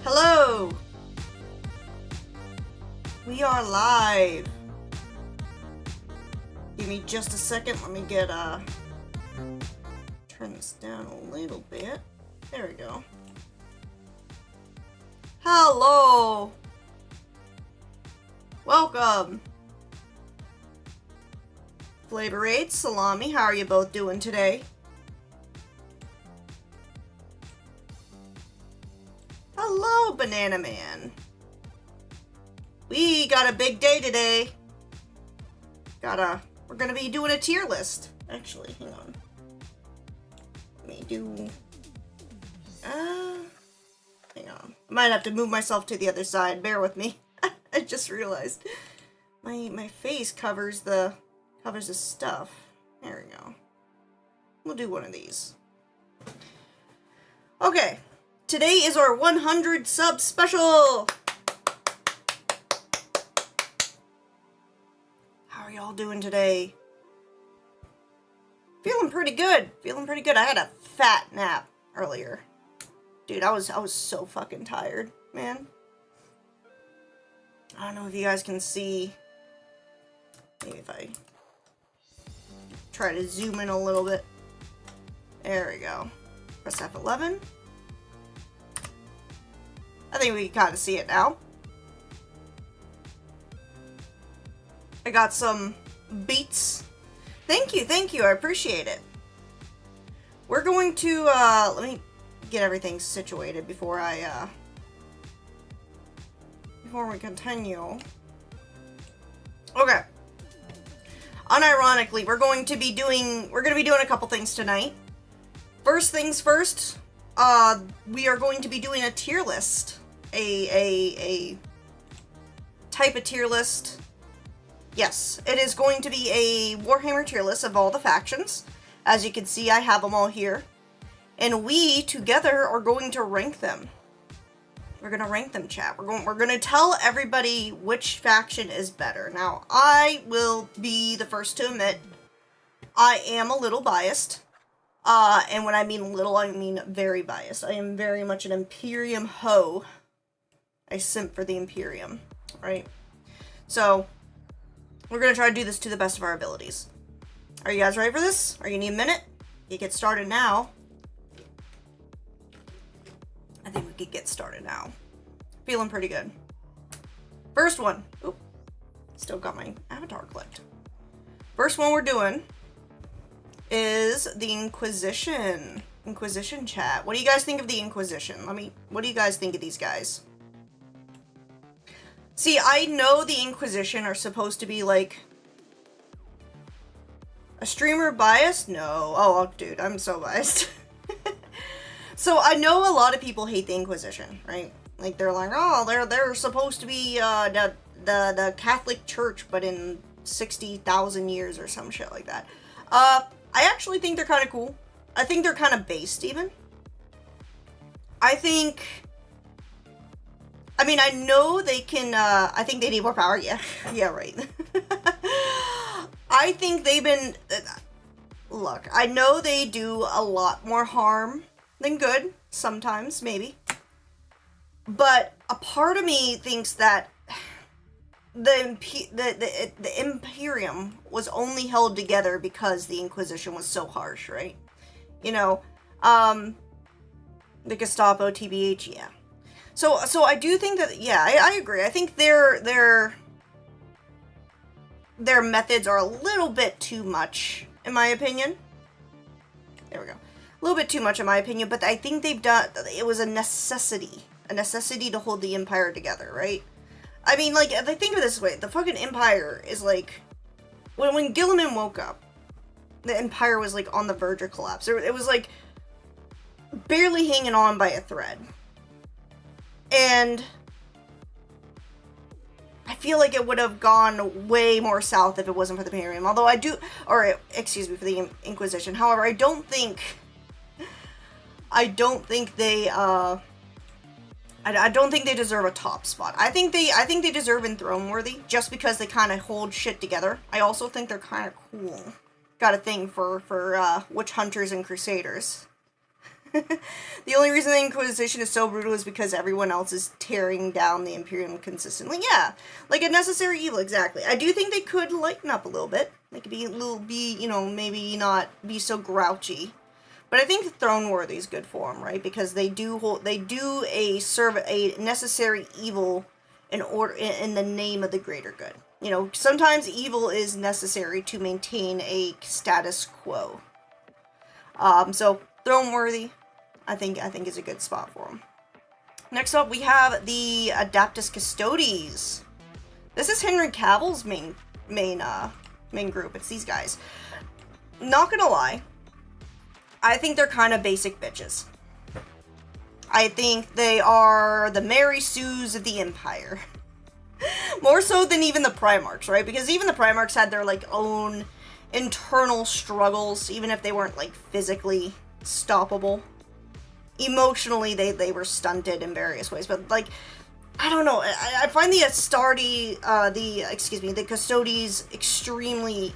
Hello! We are live. Give me just a second. Let me get, turn this down a little bit. There we go. Hello! Welcome! Flavor 8, Salami, how are you both doing today? Hello, Banana Man. We got a big day today. We're gonna be doing a tier list. Actually, hang on. Let me do, hang on. I might have to move myself to the other side. Bear with me. I just realized. My face covers the stuff. There we go. We'll do one of these. Okay. Today is our 100 sub special! How are y'all doing today? Feeling pretty good. I had a fat nap earlier. Dude, I was so fucking tired, man. I don't know if you guys can see. Maybe if I try to zoom in a little bit. There we go. Press F11. I think we can kind of see it now. I got some beats. Thank you, I appreciate it. We're going to, let me get everything situated before before we continue. Okay. Unironically, we're going to be doing a couple things tonight. First things first, we are going to be doing a tier list. A type of tier list. Yes, it is going to be a Warhammer tier list of all the factions. As you can see, I have them all here. And we, together, are going to rank them. We're going to rank them, chat. We're going to tell everybody which faction is better. Now, I will be the first to admit, I am a little biased. And when I mean little, I mean very biased. I am very much an Imperium hoe. I simp for the Imperium, right? So, we're going to try to do this to the best of our abilities. Are you guys ready for this? Are you need a minute? You get started now. I think we could get started now. Feeling pretty good. First one. Oop. Still got my avatar clicked. First one we're doing is the Inquisition. Inquisition chat. What do you guys think of the Inquisition? What do you guys think of these guys? See, I know the Inquisition are supposed to be, like, a streamer biased? No. Oh, dude, I'm so biased. So, I know a lot of people hate the Inquisition, right? Like, they're like, oh, they're supposed to be, the Catholic Church, but in 60,000 years or some shit like that. I actually think they're kind of cool. I think they're kind of based, even. I know they can, I think they need more power. Yeah, yeah, right. I think they've been, look, I know they do a lot more harm than good, sometimes, maybe. But a part of me thinks that the Imperium was only held together because the Inquisition was so harsh, right? You know, the Gestapo, TBH, yeah. So I do think that, yeah, I agree. I think their methods are a little bit too much, in my opinion. There we go. A little bit too much, in my opinion, but I think it was a necessity to hold the Empire together, right? I mean, like, if I think of it this way, the fucking Empire is like, when Gilliman woke up, the Empire was, like, on the verge of collapse. It was, like, barely hanging on by a thread. And I feel like it would have gone way more south if it wasn't for the Imperium. Although excuse me, for the Inquisition. However, I don't think they, I don't think they deserve a top spot. I think they deserve Enthroned worthy just because they kind of hold shit together. I also think they're kind of cool. Got a thing for witch hunters and crusaders. The only reason the Inquisition is so brutal is because everyone else is tearing down the Imperium consistently. Yeah, like a necessary evil, exactly. I do think they could lighten up a little bit. They could be a little, you know, maybe not be so grouchy. But I think Throne Worthy is good for them, right? Because they do a necessary evil in the name of the greater good. You know, sometimes evil is necessary to maintain a status quo. So Throne Worthy, I think is a good spot for them. Next up, we have the Adeptus Custodes. This is Henry Cavill's main group. It's these guys. Not gonna lie, I think they're kind of basic bitches. I think they are the Mary Sues of the Empire. More so than even the Primarchs, right? Because even the Primarchs had their, like, own internal struggles, even if they weren't, like, physically stoppable. Emotionally, they were stunted in various ways. But, like, I don't know. I find the the Custodes extremely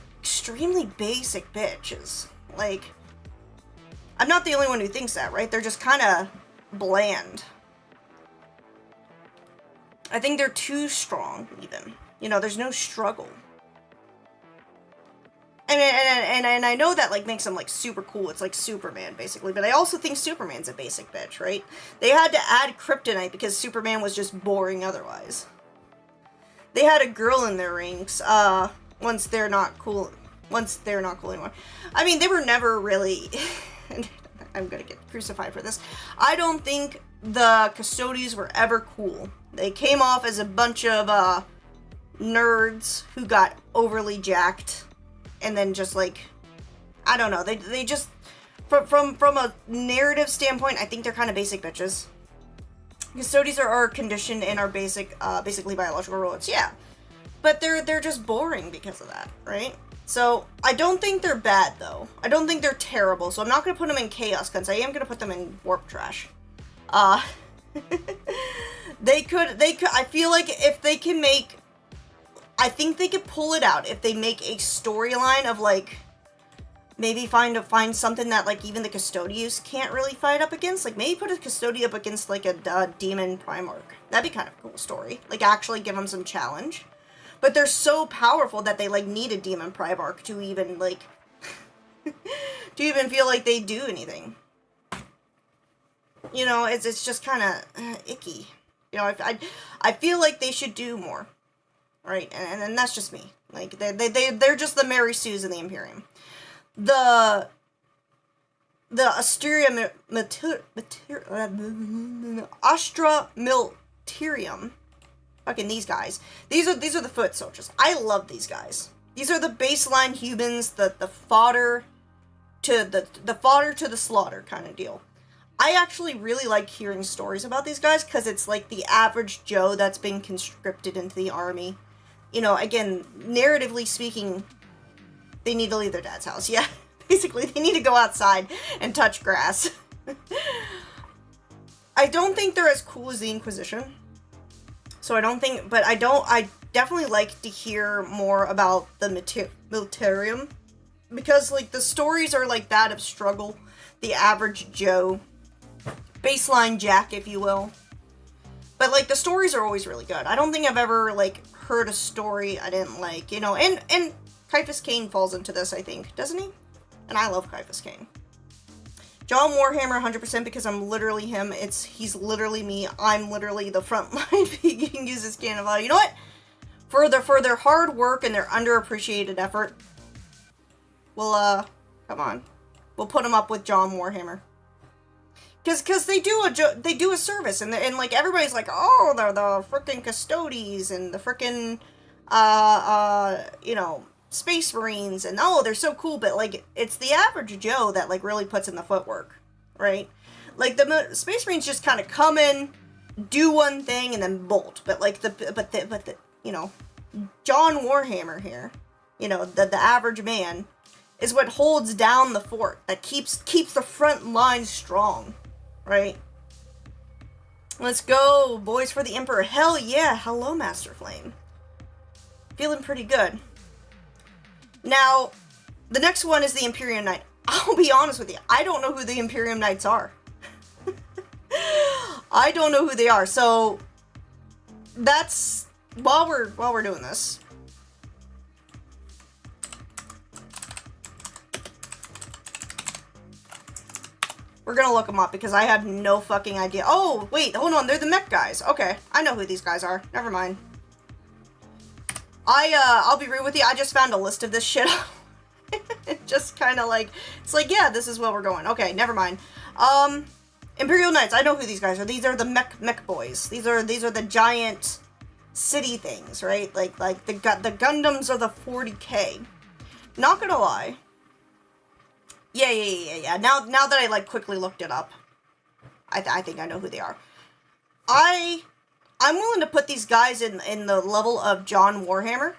basic bitches. Like, I'm not the only one who thinks that, right? They're just kind of bland. I think they're too strong, even. You know, there's no struggle. And I know that, like, makes them, like, super cool. It's like Superman, basically. But I also think Superman's a basic bitch, right? They had to add kryptonite because Superman was just boring otherwise. They had a girl in their ranks, once they're not cool anymore. I mean, they were never really... I'm gonna get crucified for this. I don't think the Custodes were ever cool. They came off as a bunch of nerds who got overly jacked, and then just, like, I don't know. They just from a narrative standpoint, I think they're kind of basic bitches. Custodes are conditioned and are basically biological robots, yeah, but they're just boring because of that, right? So, I don't think they're bad, though. I don't think they're terrible, so I'm not going to put them in Chaos Guns. I am going to put them in Warp Trash. They could, I feel like if they can make, I think they could pull it out if they make a storyline of, like, maybe find something that, like, even the Custodians can't really fight up against. Like, maybe put a Custodia up against, like, a Demon Primarch. That'd be kind of a cool story. Like, actually give them some challenge. But they're so powerful that they, like, need a Demon Primarch to even, like, to even feel like they do anything. You know, it's just kind of icky. You know, I feel like they should do more. Right? And that's just me. Like, they're just the Mary Sues in the Imperium. The Astra Militarium. Fucking these guys. These are the foot soldiers. I love these guys. These are the baseline humans, the fodder to the slaughter kind of deal. I actually really like hearing stories about these guys because it's like the average Joe that's been conscripted into the army. You know, again, narratively speaking, they need to leave their dad's house. Yeah, basically, they need to go outside and touch grass. I don't think they're as cool as the Inquisition. So I definitely like to hear more about the Militarium. Because, like, the stories are like that of struggle. The average Joe. Baseline Jack, if you will. But, like, the stories are always really good. I don't think I've ever, like, heard a story I didn't like, you know. And Caiaphas Cain falls into this, I think. Doesn't he? And I love Caiaphas Cain. John Warhammer, 100%, because I'm literally him. He's literally me. I'm literally the front line being used as cannon fodder. You know what? For their hard work and their underappreciated effort, we'll, come on. We'll put him up with John Warhammer. Because they do a service, and like, everybody's like, oh, they're the frickin' Custodes, and the frickin', you know, Space Marines, and oh, they're so cool, but, like, it's the average Joe that, like, really puts in the footwork, right? Like, the Space Marines just kind of come in, do one thing, and then bolt, but, like, the you know, John Warhammer here, you know, the average man, is what holds down the fort, that keeps the front line strong, right? Let's go, boys, for the Emperor. Hell yeah, hello, Master Flame. Feeling pretty good. Now, the next one is the Imperium Knight. I'll be honest with you, I don't know who the Imperium Knights are. I don't know who they are, so that's while we're doing this. We're gonna look them up because I had no fucking idea. Oh, wait, hold on, they're the mech guys. Okay, I know who these guys are. Never mind. I'll be real with you, I just found a list of this shit. It just kind of like, it's like, yeah, this is where we're going. Okay, never mind. Imperial Knights, I know who these guys are. These are the mech boys. These are the giant city things, right? Like the Gundams are the 40K. Not gonna lie. Yeah. Now that I like quickly looked it up, I think I know who they are. I'm willing to put these guys in the level of John Warhammer,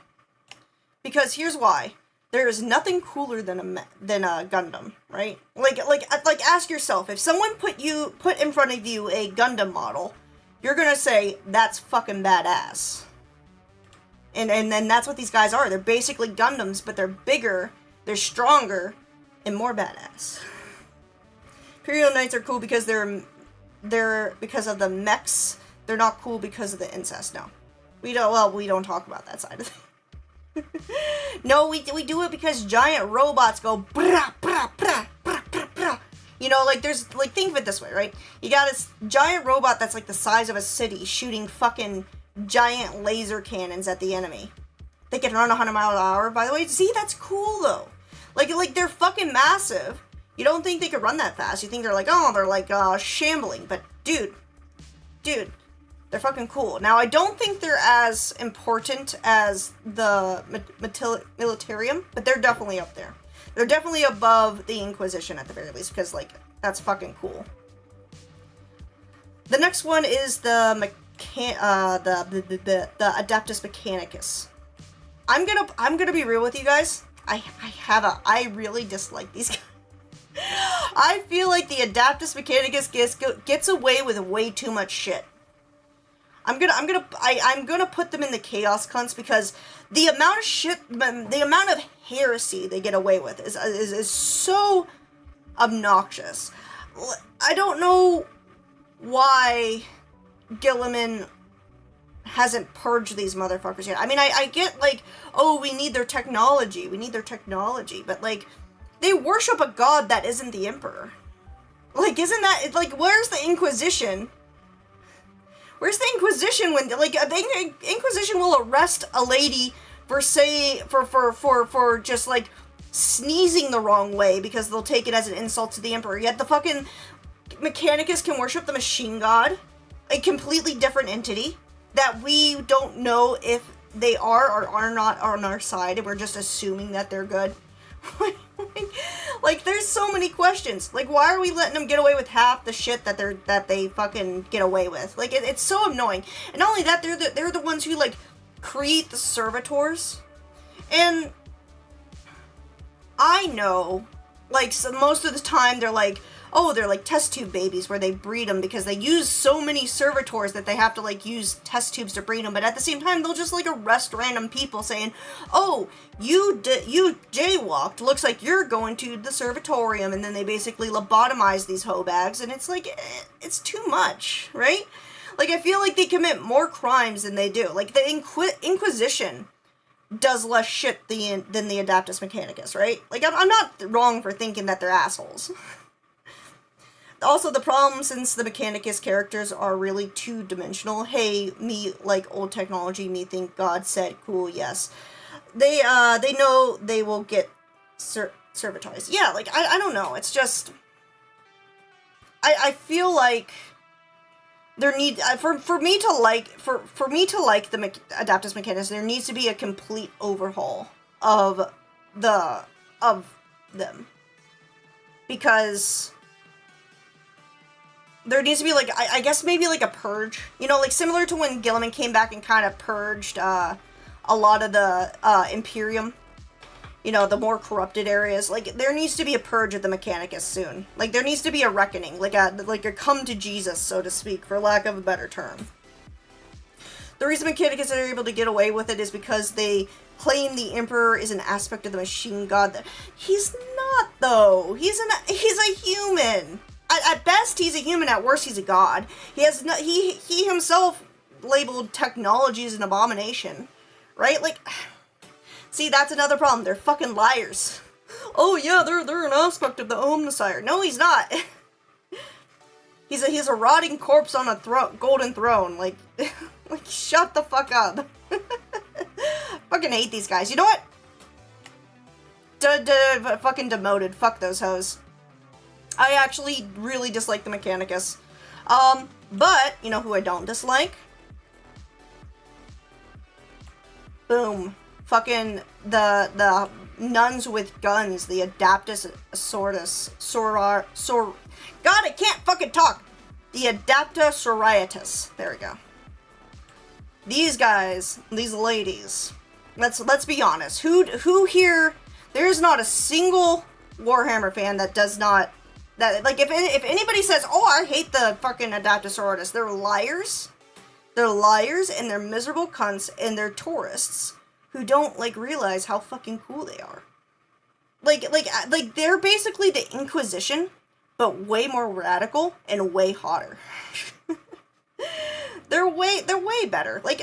because here's why. There is nothing cooler than a Gundam, right? Like ask yourself, if someone put in front of you a Gundam model, you're gonna say that's fucking badass. And then that's what these guys are. They're basically Gundams, but they're bigger, they're stronger, and more badass. Imperial Knights are cool because they're because of the mechs. They're not cool because of the incest. No, we don't talk about that side of things. No, we do it because giant robots go brah, brah, brah, brah, brah, brah. You know, like there's like, think of it this way, right? You got this giant robot that's like the size of a city shooting fucking giant laser cannons at the enemy. They can run 100 miles an hour, by the way. See, that's cool though. Like they're fucking massive. You don't think they could run that fast. You think they're like, oh, they're like shambling. But dude, they're fucking cool. Now, I don't think they're as important as the Militarium, but they're definitely up there. They're definitely above the Inquisition at the very least, because like that's fucking cool. The next one is the Adeptus Mechanicus. I'm gonna be real with you guys. I really dislike these guys. I feel like the Adeptus Mechanicus gets away with way too much shit. I'm gonna put them in the Chaos Cunts because the amount of shit, the amount of heresy they get away with is so obnoxious. I don't know why Gilliman hasn't purged these motherfuckers yet. I mean, I get like, oh, we need their technology, but like, they worship a god that isn't the Emperor. Like, isn't that, like, where's the Inquisition? Where's the Inquisition when, like, the Inquisition will arrest a lady for just, like, sneezing the wrong way because they'll take it as an insult to the Emperor. Yet the fucking Mechanicus can worship the machine god, a completely different entity that we don't know if they are or are not on our side, and we're just assuming that they're good. Like, there's so many questions. Like, why are we letting them get away with half the shit that they fucking get away with? Like, it's so annoying. And not only that, they're the ones who, like, create the servitors. And I know, like, so most of the time they're like, oh, they're like test tube babies where they breed them because they use so many servitors that they have to, like, use test tubes to breed them. But at the same time, they'll just, like, arrest random people saying, oh, you jaywalked. Looks like you're going to the servitorium. And then they basically lobotomize these hoe bags. And it's like, it's too much, right? Like, I feel like they commit more crimes than they do. Like, the Inquisition does less shit than the Adeptus Mechanicus, right? Like, I'm not wrong for thinking that they're assholes. Also, the problem, since the Mechanicus characters are really two-dimensional, hey, me like old technology, me think God said, cool, yes. They know they will get servitized. Yeah, like, I don't know, it's just, I feel like there for me to like the Adeptus Mechanicus, there needs to be a complete overhaul of them. Because there needs to be, like, I guess maybe, like, a purge. You know, like, similar to when Gilliman came back and kind of purged a lot of the Imperium. You know, the more corrupted areas. Like, there needs to be a purge of the Mechanicus soon. Like, there needs to be a reckoning. Like a come to Jesus, so to speak, for lack of a better term. The reason Mechanicus are able to get away with it is because they claim the Emperor is an aspect of the machine god. He's not, though. He's a human. at best he's a human, at worst he's a god. He has no, he himself labeled technology as an abomination, right? Like, see, that's another problem. They're fucking liars. Oh yeah, they're an aspect of the Omnissiah. No, he's not. He's a rotting corpse on a golden throne. Like, like, shut the fuck up. Fucking hate these guys. You know what? Fucking demoted. Fuck those hoes. I actually really dislike the Mechanicus. But, you know who I don't dislike? Boom. Fucking the nuns with guns, the Adaptus Sortus, God, I can't fucking talk! The Adapta Soriatus. There we go. These guys, these ladies, let's be honest. Who here, there's not a single Warhammer fan that does not, that, like, if anybody says, oh, I hate the fucking Adaptus Soriatus, they're liars. They're liars, and they're miserable cunts, and they're tourists who don't, like, realize how fucking cool they are. Like, they're basically the Inquisition, but way more radical and way hotter. They're way better. Like,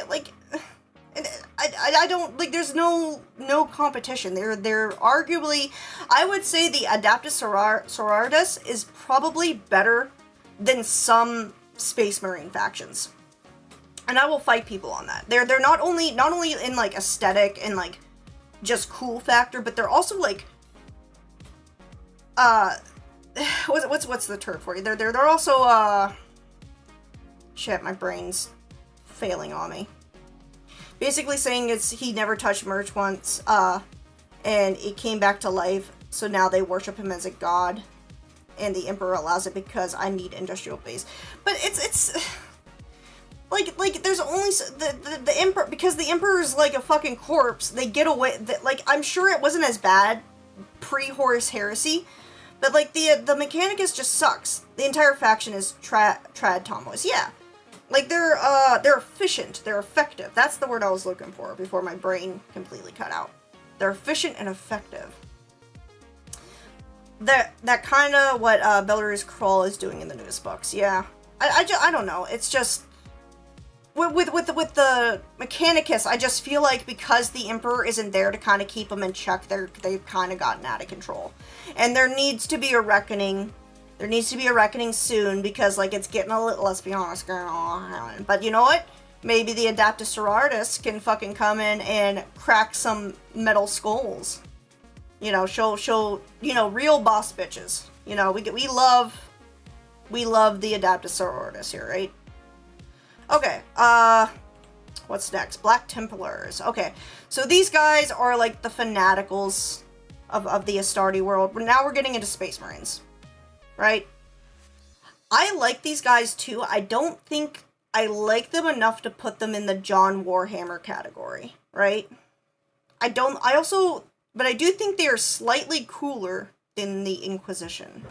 I don't, like, there's no competition. They're arguably, I would say the Adaptus Sororitas is probably better than some Space Marine factions. And I will fight people on that. They're not only in, like, aesthetic and, like, just cool factor, but they're also, like, what's the term for you? They're also, shit, my brain's failing on me. Basically saying he never touched merch once, and it came back to life, so now they worship him as a god, and the Emperor allows it because I need industrial base. But it's like there's only the Emperor, because the Emperor's like a fucking corpse. They get away. Like, I'm sure it wasn't as bad pre-Horus Heresy, but like the Mechanicus just sucks. The entire faction is trad tomboys. Yeah, like they're efficient. They're effective. That's the word I was looking for before my brain completely cut out. They're efficient and effective. That kind of what Belarus Krull is doing in the newest books. Yeah, I don't know. It's just. With the Mechanicus, I just feel like because the Emperor isn't there to kind of keep them in check, they've kind of gotten out of control. And there needs to be a reckoning. There needs to be a reckoning soon, because, like, it's getting a little, let's be honest, but you know what? Maybe the Adaptus Sororitas can fucking come in and crack some metal skulls. You know, show, you know, real boss bitches. You know, we love the Adaptus Sororitas here, right? Okay, what's next? Black Templars. Okay, so these guys are like the fanaticals of the Astartes world. Now we're getting into Space Marines, right? I like these guys too. I don't think I like them enough to put them in the John Warhammer category, right? But I do think they are slightly cooler than the Inquisition.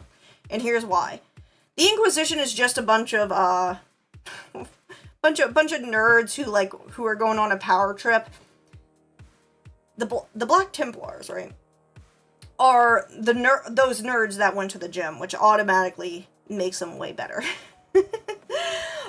And here's why. The Inquisition is just a bunch of nerds who are going on a power trip. The Black Templars, right, are those nerds that went to the gym, which automatically makes them way better.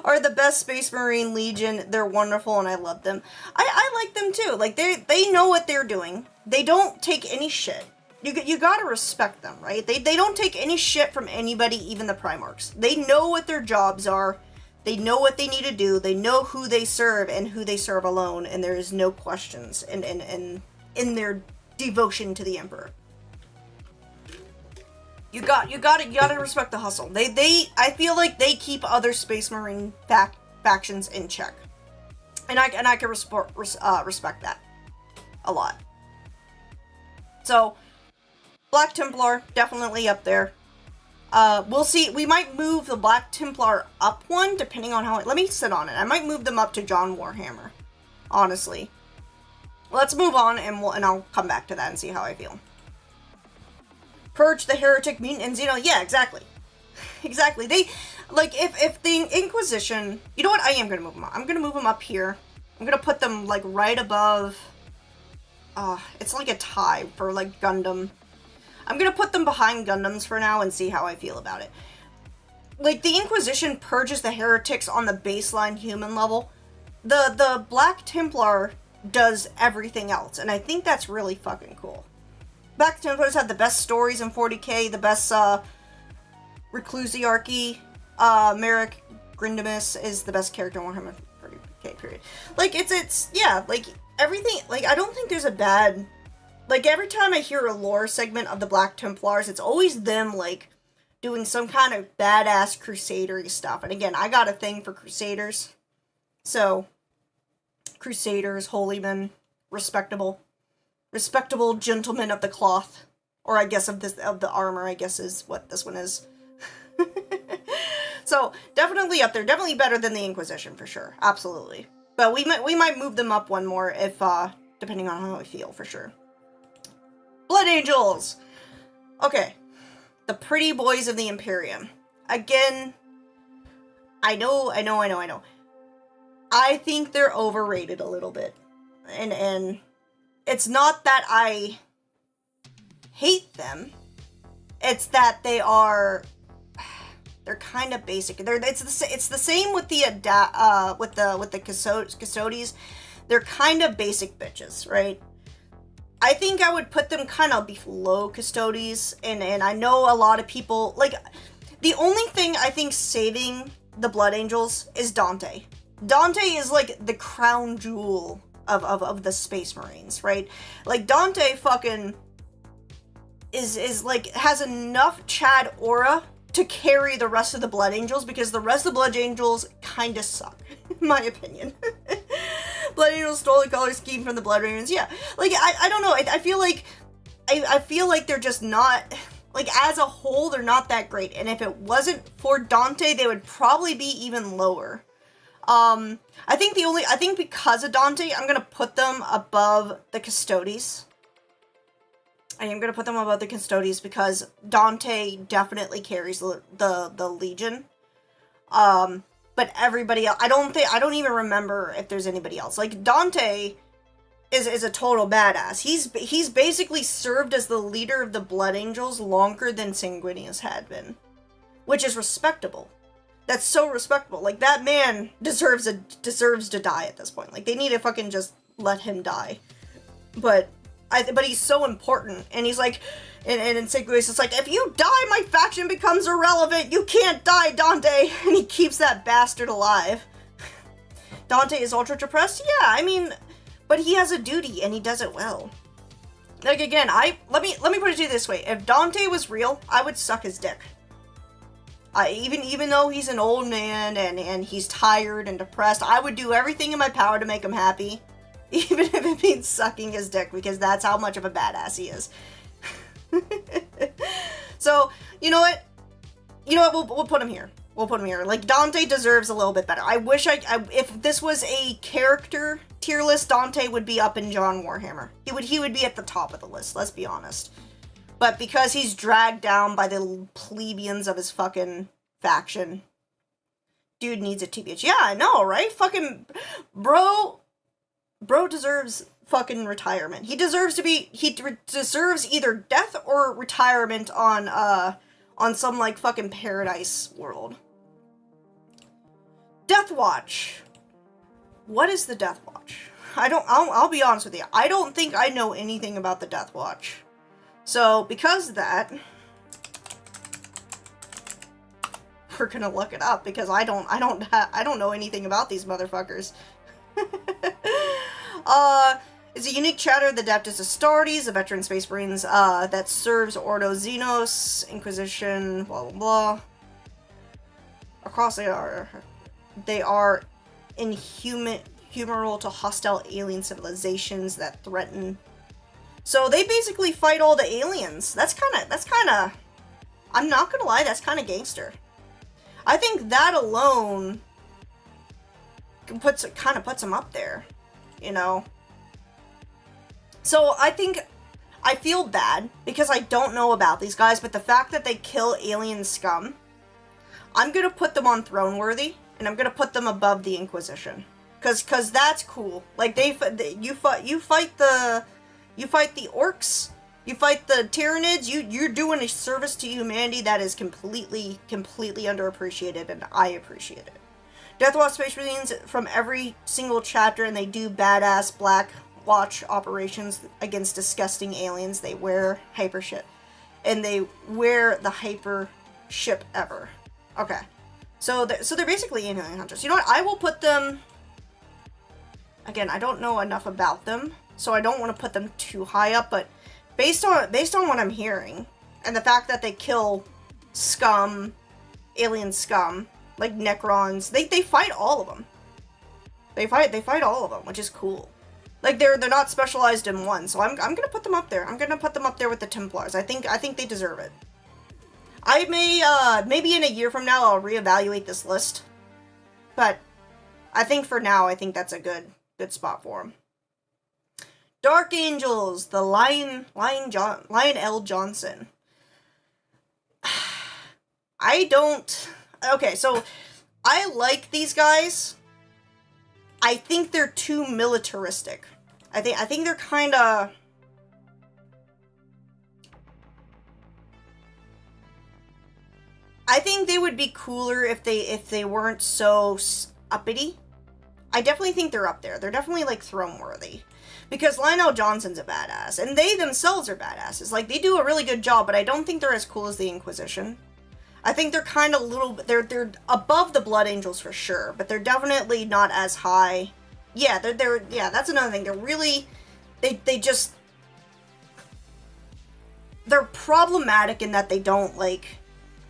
Are the best Space Marine Legion. They're wonderful and I love them. I like them too. Like, they know what they're doing. They don't take any shit. You gotta respect them, right? They don't take any shit from anybody, even the Primarchs. They know what their jobs are. They know what they need to do. They know who they serve and who they serve alone, and there is no questions in their devotion to the Emperor. You gotta respect the hustle. I feel like they keep other Space Marine factions in check, and I can respect that a lot. So, Black Templar definitely up there. We'll see. We might move the Black Templar up one, depending on how... Let me sit on it. I might move them up to John Warhammer. Honestly. Let's move on, and I'll come back to that and see how I feel. Purge the Heretic, Mutant, and Xeno. Yeah, exactly. Exactly. They... Like, if the Inquisition... You know what? I am going to move them up. I'm going to move them up here. I'm going to put them, like, right above... it's like a tie for, like, Gundam... I'm gonna put them behind Gundams for now and see how I feel about it. like, the Inquisition purges the heretics on the baseline human level. The Black Templar does everything else, and I think that's really fucking cool. Black Templars have the best stories in 40k, the best, Reclusiarchy. Merrick Grindamus is the best character in Warhammer 40k, period. Like, it's, yeah, like, everything, like, I don't think there's a bad, like, every time I hear a lore segment of the Black Templars, it's always them, like, doing some kind of badass crusadery stuff. And again, I got a thing for crusaders. So, crusaders, holy men, respectable gentlemen of the cloth. Or I guess of the armor, I guess is what this one is. So, definitely up there. Definitely better than the Inquisition, for sure. Absolutely. But we might move them up one more if, depending on how I feel, for sure. Blood Angels! Okay. The pretty boys of the Imperium. Again, I know. I think they're overrated a little bit. And it's not that I hate them. It's that they're kind of basic. It's the same with the Custodes. They're kind of basic bitches, right? I think I would put them kind of below Custodes, and I know a lot of people, like, the only thing I think saving the Blood Angels is Dante. Dante is, like, the crown jewel of the Space Marines, right? Like, Dante fucking is like, has enough Chad aura to carry the rest of the Blood Angels, because the rest of the Blood Angels kinda suck, in my opinion. Blood Angels stole the color scheme from the Blood Ravens. Yeah, like, I don't know. I feel like they're just not, like, as a whole, they're not that great. And if it wasn't for Dante, they would probably be even lower. I think because of Dante, I'm gonna put them above the Custodes. I am gonna put them above the Custodes because Dante definitely carries the Legion. But everybody else, I don't even remember if there's anybody else. Like, Dante is a total badass. He's basically served as the leader of the Blood Angels longer than Sanguinius had been. Which is respectable. That's so respectable. Like, that man deserves to die at this point. Like, they need to fucking just let him die. But he's so important, and he's like, and in Sanguinius, it's like, if you die, my faction becomes irrelevant. You can't die, Dante. And he keeps that bastard alive. Dante is ultra depressed? Yeah, I mean, but he has a duty, and he does it well. Like, again, let me put it to you this way. If Dante was real, I would suck his dick. Even though he's an old man, and he's tired and depressed, I would do everything in my power to make him happy. Even if it means sucking his dick, because that's how much of a badass he is. So, you know what? We'll put him here. Like, Dante deserves a little bit better. I wish if this was a character tier list, Dante would be up in John Warhammer. He would be at the top of the list, let's be honest. But because he's dragged down by the plebeians of his fucking faction, dude needs a TBH. Yeah, I know, right? Fucking bro deserves fucking retirement. He deserves either death or retirement on some, like, fucking paradise world. Death Watch. What is the Death Watch? I'll be honest with you. I don't think I know anything about the Death Watch. So, because of that, we're gonna look it up, because I don't know anything about these motherfuckers. It's a unique chapter of the Adeptus Astartes, a veteran Space Marines, that serves Ordo Xenos, Inquisition, blah blah blah. Across they are inhumoral to hostile alien civilizations that threaten. So they basically fight all the aliens. That's kinda, I'm not gonna lie, that's kinda gangster. I think that alone puts them up there, you know? So I feel bad because I don't know about these guys, but the fact that they kill alien scum, I'm gonna put them on throne worthy, and I'm gonna put them above the Inquisition, cause that's cool. Like, you fight the orcs, You fight the Tyranids, you're doing a service to humanity that is completely underappreciated, and I appreciate it. Death Watch Space Marines from every single chapter, and they do badass Black Watch operations against disgusting aliens. They wear hyper shit. And they wear the hyper ship ever. Okay. So they're basically alien hunters. You know what? I will put them... Again, I don't know enough about them, so I don't want to put them too high up, but based on what I'm hearing, and the fact that they kill scum, alien scum, like Necrons, they fight all of them. They fight all of them, which is cool. Like, they're not specialized in one, so I'm gonna put them up there. I'm gonna put them up there with the Templars. I think they deserve it. I may, maybe in a year from now, I'll reevaluate this list. But I think for now, I think that's a good spot for them. Dark Angels, the Lionel Johnson. Okay, so I like these guys. I think they're too militaristic. I think they're kind of... I think they would be cooler if they weren't so uppity. I definitely think they're up there. They're definitely, like, throne-worthy. Because Lionel Johnson's a badass, and they themselves are badasses. Like, they do a really good job, but I don't think they're as cool as the Inquisition. I think they're kind of they're above the Blood Angels for sure, but they're definitely not as high. Yeah, yeah, that's another thing. They're really, they're problematic in that they don't, like,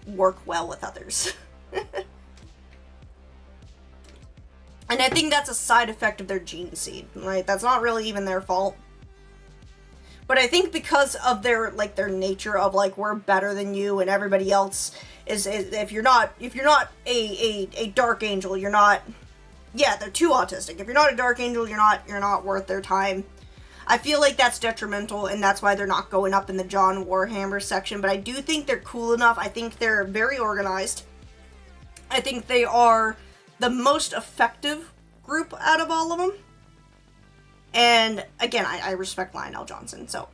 work well with others. And I think that's a side effect of their gene seed, right? That's not really even their fault. But I think because of their nature of, like, we're better than you and everybody else is if you're not a Dark Angel, you're not... Yeah, they're too autistic. If you're not a Dark Angel, you're not worth their time. I feel like that's detrimental, and that's why they're not going up in the John Warhammer section, but I do think they're cool enough. I think they're very organized. I think they are the most effective group out of all of them. And, again, I respect Lionel Johnson, so...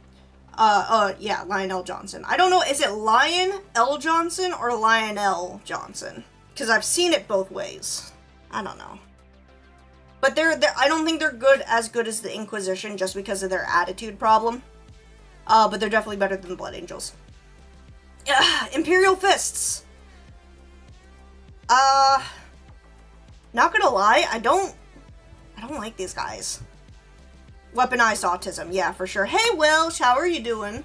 yeah, Lionel Johnson. I don't know, is it Lion L. Johnson or Lionel Johnson? Because I've seen it both ways. I don't know. But I don't think they're as good as the Inquisition just because of their attitude problem. But they're definitely better than the Blood Angels. Imperial Fists. Not gonna lie, I don't like these guys. Weaponized autism, yeah, for sure. Hey, Welsh, how are you doing?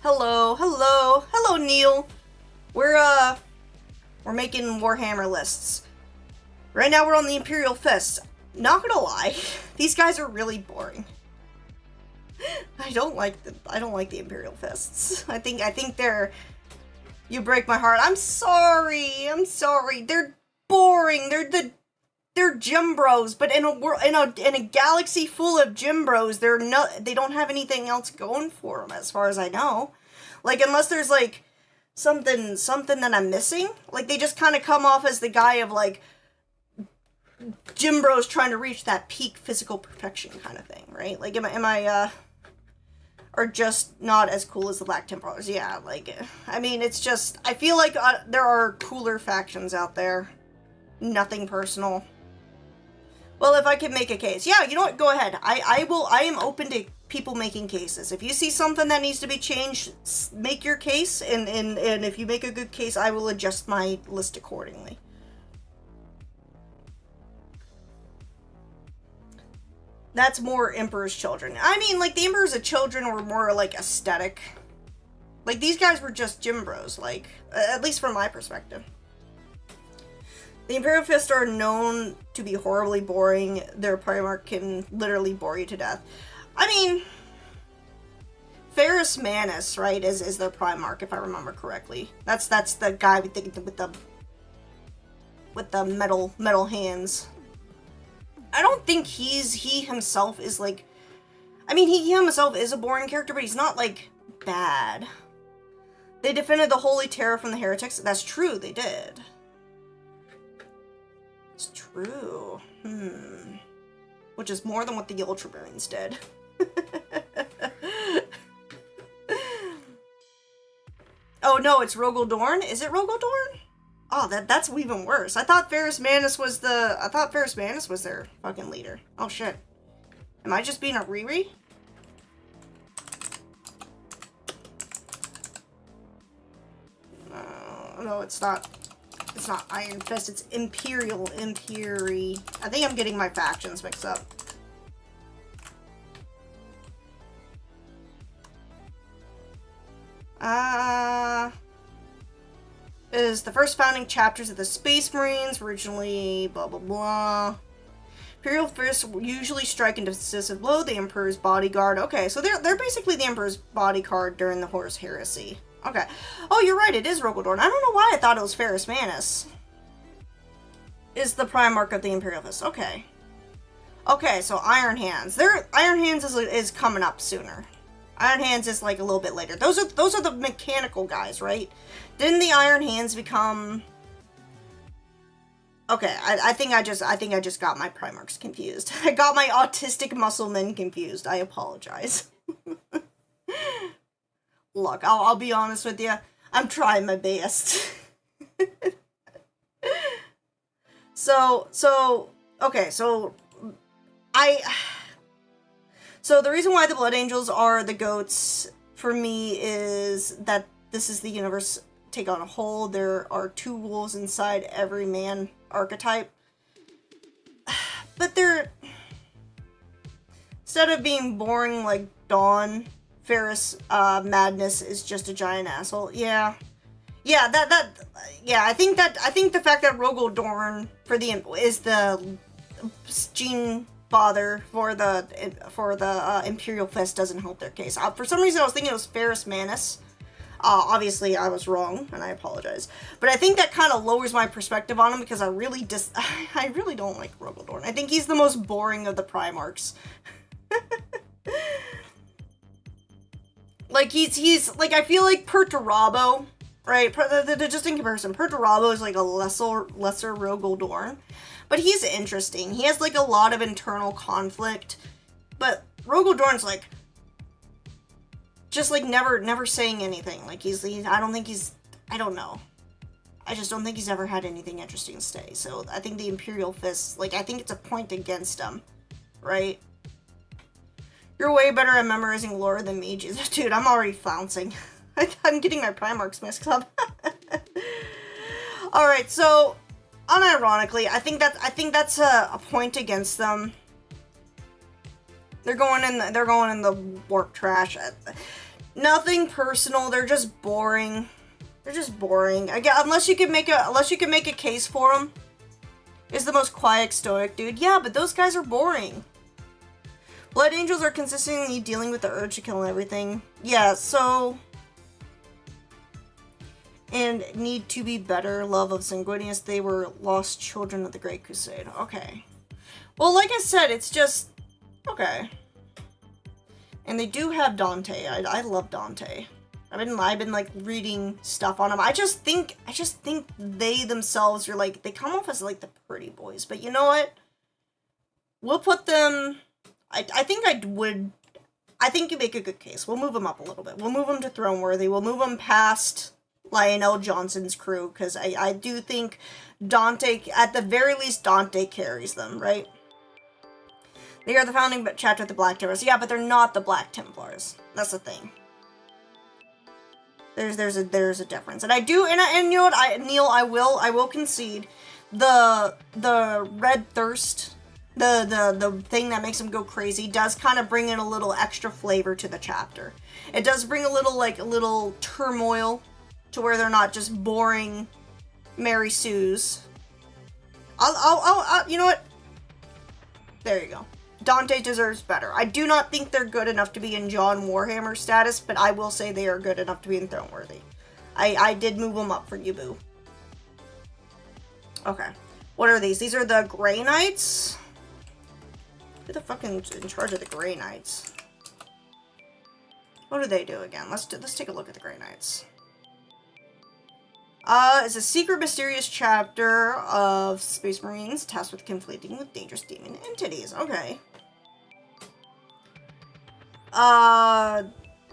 Hello, Neil. We're making Warhammer lists. Right now we're on the Imperial Fists. Not gonna lie, these guys are really boring. I don't like the Imperial Fists. I think they're... You break my heart. I'm sorry. They're boring. They're gym bros, but in a galaxy full of gym bros, they don't have anything else going for them, as far as I know. Like, unless there's, like, something that I'm missing. Like, they just kind of come off as the guy of, like, gym bros trying to reach that peak physical perfection kind of thing, right? Like, am I are just not as cool as the Black Templars. Yeah, like, I mean, it's just, I feel like there are cooler factions out there. Nothing personal. Well, if I can make a case. Yeah, you know what? Go ahead. I am open to people making cases. If you see something that needs to be changed, make your case, and if you make a good case, I will adjust my list accordingly. That's more Emperor's Children. I mean, like, the Emperor's Children were more, like, aesthetic. Like, these guys were just gym bros, like, at least from my perspective. The Imperial Fists are known to be horribly boring. Their Primarch can literally bore you to death. I mean, Ferrus Manus, right, is their Primarch, if I remember correctly. That's the guy with the metal hands. I don't think he himself is, like... I mean, he himself is a boring character, but he's not, like, bad. They defended the Holy Terror from the heretics. That's true, they did. It's true. Which is more than what the Ultramarines did. Oh no, it's Rogel Dorn? Is it Rogel Dorn? Oh, that's even worse. I thought Ferrus Manus was their fucking leader. Oh shit. Am I just being a Riri? No, it's not. It's not Iron Fist, it's Imperial Imperi. I think I'm getting my factions mixed up. Is the first founding chapters of the Space Marines, originally blah blah blah. Imperial Fists usually strike into decisive blow, the Emperor's bodyguard. Okay, so they're basically the Emperor's bodyguard during the Horus Heresy. Okay. Oh, you're right, it is Rogel Dorn. I don't know why I thought it was Ferrus Manus. Is the Primarch of the Imperial Fist. Okay. Okay, so Iron Hands. Iron Hands is coming up sooner. Iron Hands is like a little bit later. Those are the mechanical guys, right? Didn't the Iron Hands become... Okay, I think I just got my Primarchs confused. I got my autistic muscle men confused. I apologize. Look, I'll be honest with you. I'm trying my best. Okay, so the reason why the Blood Angels are the goats for me is that this is the universe take on a whole. There are 2 wolves inside every man archetype. But they're... Instead of being boring like Dawn, Ferrus Madness is just a giant asshole. Yeah. Yeah, I think the fact that Rogel Dorn is the gene father for the Imperial Fist doesn't help their case. For some reason I was thinking it was Ferrus Manus. Obviously I was wrong, and I apologize. But I think that kind of lowers my perspective on him because I really don't like Rogel Dorn. I think he's the most boring of the Primarchs. Like he's like, I feel like Perturabo, right? Just in comparison, Perturabo is like a lesser Rogel Dorn, but he's interesting. He has like a lot of internal conflict, but Rogel Dorn's like just like never saying anything. Like I don't know. I just don't think he's ever had anything interesting to say. So I think the Imperial Fist, like I think it's a point against him, right? You're way better at memorizing lore than me, Jesus. Dude, I'm already flouncing. I'm getting my Primarchs mixed up. Alright, so, unironically, I think that's a point against them. They're going in the warp trash. Nothing personal, they're just boring. They're just boring. Again, unless you can make a case for them. Is the most quiet, stoic dude. Yeah, but those guys are boring. Blood Angels are consistently dealing with the urge to kill everything. Yeah, so... And need to be better. Love of Sanguinius. They were lost children of the Great Crusade. Okay. Well, like I said, it's just... Okay. And they do have Dante. I love Dante. I've been like reading stuff on him. I just think they themselves are like, they come off as like the pretty boys. But you know what? We'll put them... I think you make a good case. We'll move them up a little bit. We'll move them to Throne Worthy. We'll move them past Lionel Johnson's crew, because I do think Dante, at the very least, Dante carries them, right? They are the founding chapter of the Black Templars. Yeah, but they're not the Black Templars. That's the thing. There's a difference, and I do, and you know what, Neil, I will concede, the Red Thirst. The thing that makes them go crazy does kind of bring in a little extra flavor to the chapter. It does bring a little turmoil to where they're not just boring Mary Sue's. I'll you know what? There you go. Dante deserves better. I do not think they're good enough to be in John Warhammer status, but I will say they are good enough to be in Throne Worthy. I did move them up for you, boo. Okay. What are these? These are the Grey Knights? Who the fucking in charge of the Grey Knights? What do they do again? Let's take a look at the Grey Knights. It's a secret, mysterious chapter of Space Marines tasked with conflicting with dangerous demon entities. Okay.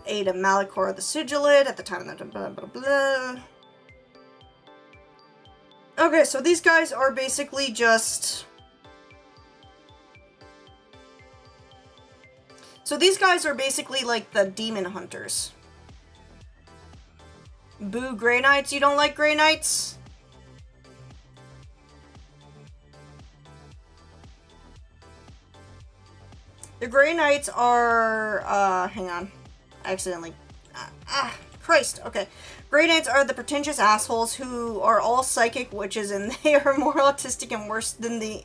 Ada Malachor the Sigillid at the time of the blah blah blah. Okay, so these guys are basically just... So these guys are basically like the demon hunters. Boo, Grey Knights. You don't like Grey Knights? The Grey Knights are, hang on. I accidentally, Christ, okay. Grey Knights are the pretentious assholes who are all psychic witches, and they are more autistic and worse than the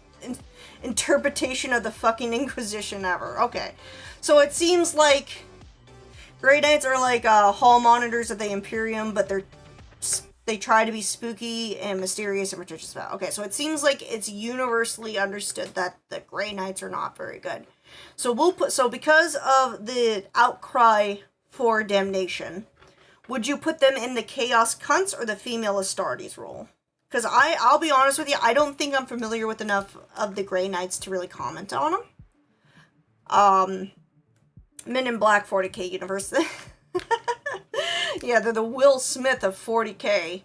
interpretation of the fucking Inquisition ever. Okay. So it seems like Grey Knights are like, hall monitors of the Imperium, but they try to be spooky and mysterious and pretentious about. Okay, so it seems like it's universally understood that the Grey Knights are not very good. So because of the outcry for damnation, would you put them in the Chaos Cunts or the Female Astartes role? Because I'll be honest with you, I don't think I'm familiar with enough of the Grey Knights to really comment on them. Men in Black 40k universe. Yeah, they're the Will Smith of 40k.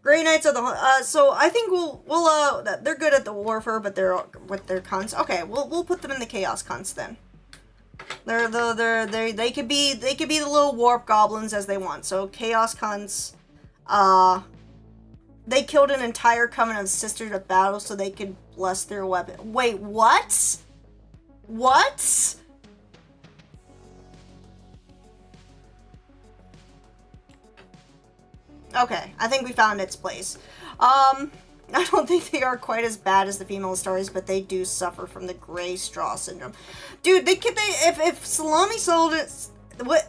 Grey Knights are the so I think we'll they're good at the warfare, but they're with their cunts. Okay, we'll put them in the Chaos Cunts then. They could be the little warp goblins as they want. So Chaos Cunts, they killed an entire covenant of sisters of battle so they could bless their weapon. Wait, what? What? Okay, I think we found its place. I don't think they are quite as bad as the Female Stars, but they do suffer from the gray straw syndrome. Dude, if Salami Skeleton,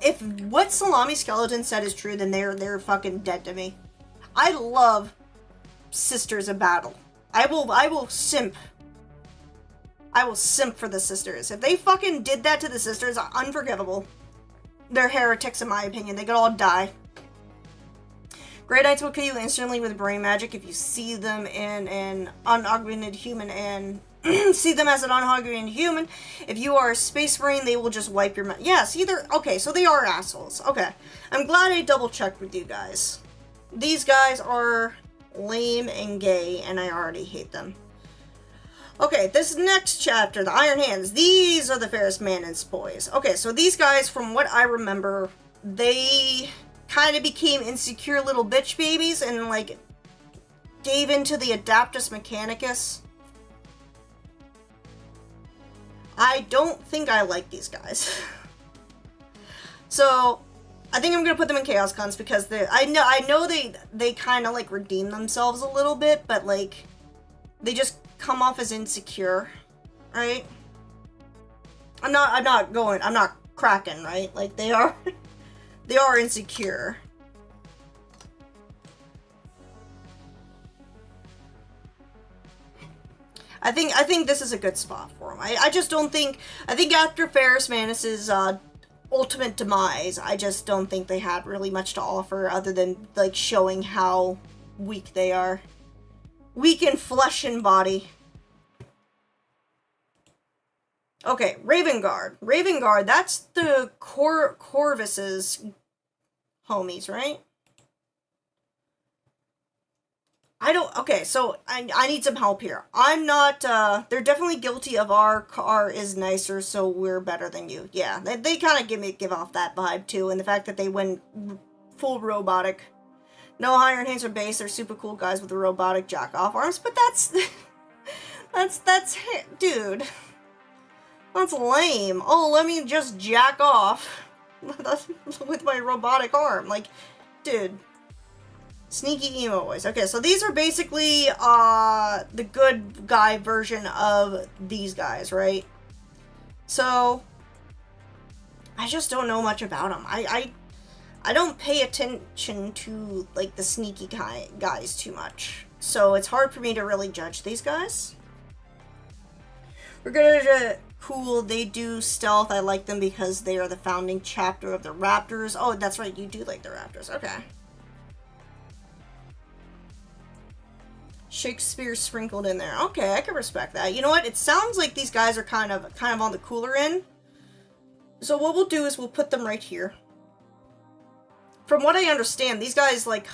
if what Salami Skeleton said is true, then they're fucking dead to me. I love Sisters of Battle. I will simp. I will simp for the sisters. If they fucking did that to the sisters, unforgivable. They're heretics in my opinion. They could all die. Grey Knights will kill you instantly with brain magic if you see them in an unaugmented human and see them as an unaugmented human. If you are a space marine, they will just wipe your... Yes, either... Okay, so they are assholes. Okay. I'm glad I double-checked with you guys. These guys are lame and gay, and I already hate them. Okay, this next chapter, the Iron Hands. These are the Ferris Manon's boys. Okay, so these guys, from what I remember, they... kind of became insecure little bitch babies and like gave into the Adaptus Mechanicus. I don't think I like these guys. So I think I'm gonna put them in Chaos Cons because I know they kind of like redeem themselves a little bit, but like they just come off as insecure, right? I'm not cracking, right? Like they are. They are insecure. I think this is a good spot for them. I just don't think... I think after Ferris Manus's ultimate demise, I just don't think they had really much to offer other than, like, showing how weak they are. Weak in flesh and body. Okay, Raven Guard. Raven Guard, that's the Corvus's homies, right? Okay, so I need some help here. I'm not, they're definitely guilty of our car is nicer, so we're better than you. Yeah, they kind of give off that vibe, too, and the fact that they went full robotic. No Iron Hands are base, they're super cool guys with the robotic jack-off arms, but that's, dude. That's lame. Oh, let me just jack off with my robotic arm. Like, dude. Sneaky emo boys. Okay, so these are basically the good guy version of these guys, right? So I just don't know much about them. I don't pay attention to like the sneaky guys too much. So it's hard for me to really judge these guys. We're gonna cool, they do stealth. I like them because they are the founding chapter of the Raptors. Oh, that's right, you do like the Raptors. Okay. Shakespeare sprinkled in there. Okay, I can respect that. You know what? It sounds like these guys are kind of on the cooler end. So what we'll do is we'll put them right here. From what I understand, these guys, like...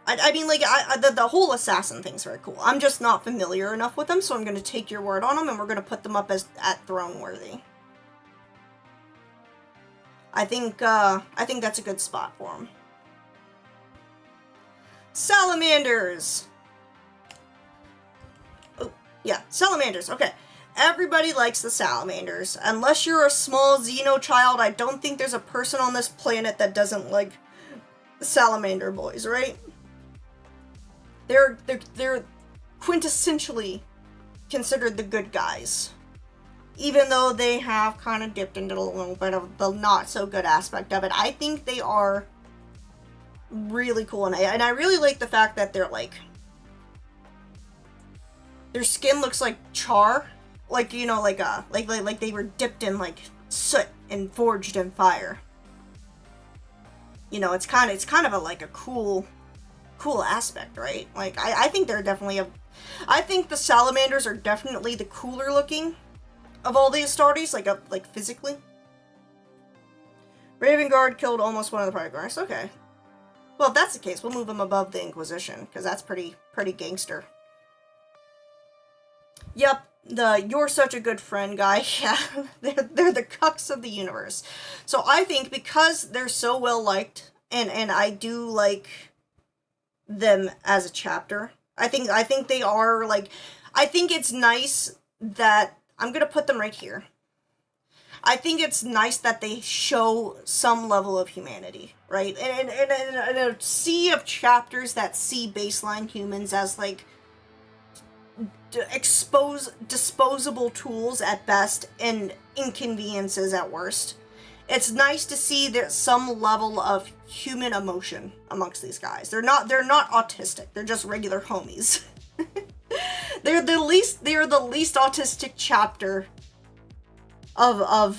I mean, like, the whole assassin thing's very cool. I'm just not familiar enough with them, so I'm going to take your word on them, and we're going to put them up as at throne worthy. I think that's a good spot for them. Salamanders! Oh, yeah, salamanders, okay. Everybody likes the salamanders. Unless you're a small Xeno child, I don't think there's a person on this planet that doesn't like salamander boys, right? They're quintessentially considered the good guys. Even though they have kind of dipped into a little bit of the not so good aspect of it. I think they are really cool, and I really like the fact that they're like... Their skin looks like char. Like, you know, like they were dipped in like soot and forged in fire. You know, it's kind of a cool aspect, right? Like, I think they're definitely I think the salamanders are definitely the cooler looking of all the Astartes, like physically. Raven Guard killed almost one of the party guards. Okay. Well, if that's the case, we'll move them above the Inquisition, because that's pretty gangster. Yep, the "you're such a good friend" guy, yeah, they're the cucks of the universe. So I think because they're so well liked, and I do like them as a chapter, I think they are, like, I think it's nice that, I'm gonna put them right here. I think it's nice that they show some level of humanity, right? And a sea of chapters that see baseline humans as, like, disposable tools at best and inconveniences at worst. It's nice to see there's some level of human emotion amongst these guys. They're not autistic. They're just regular homies. They're the least autistic chapter of all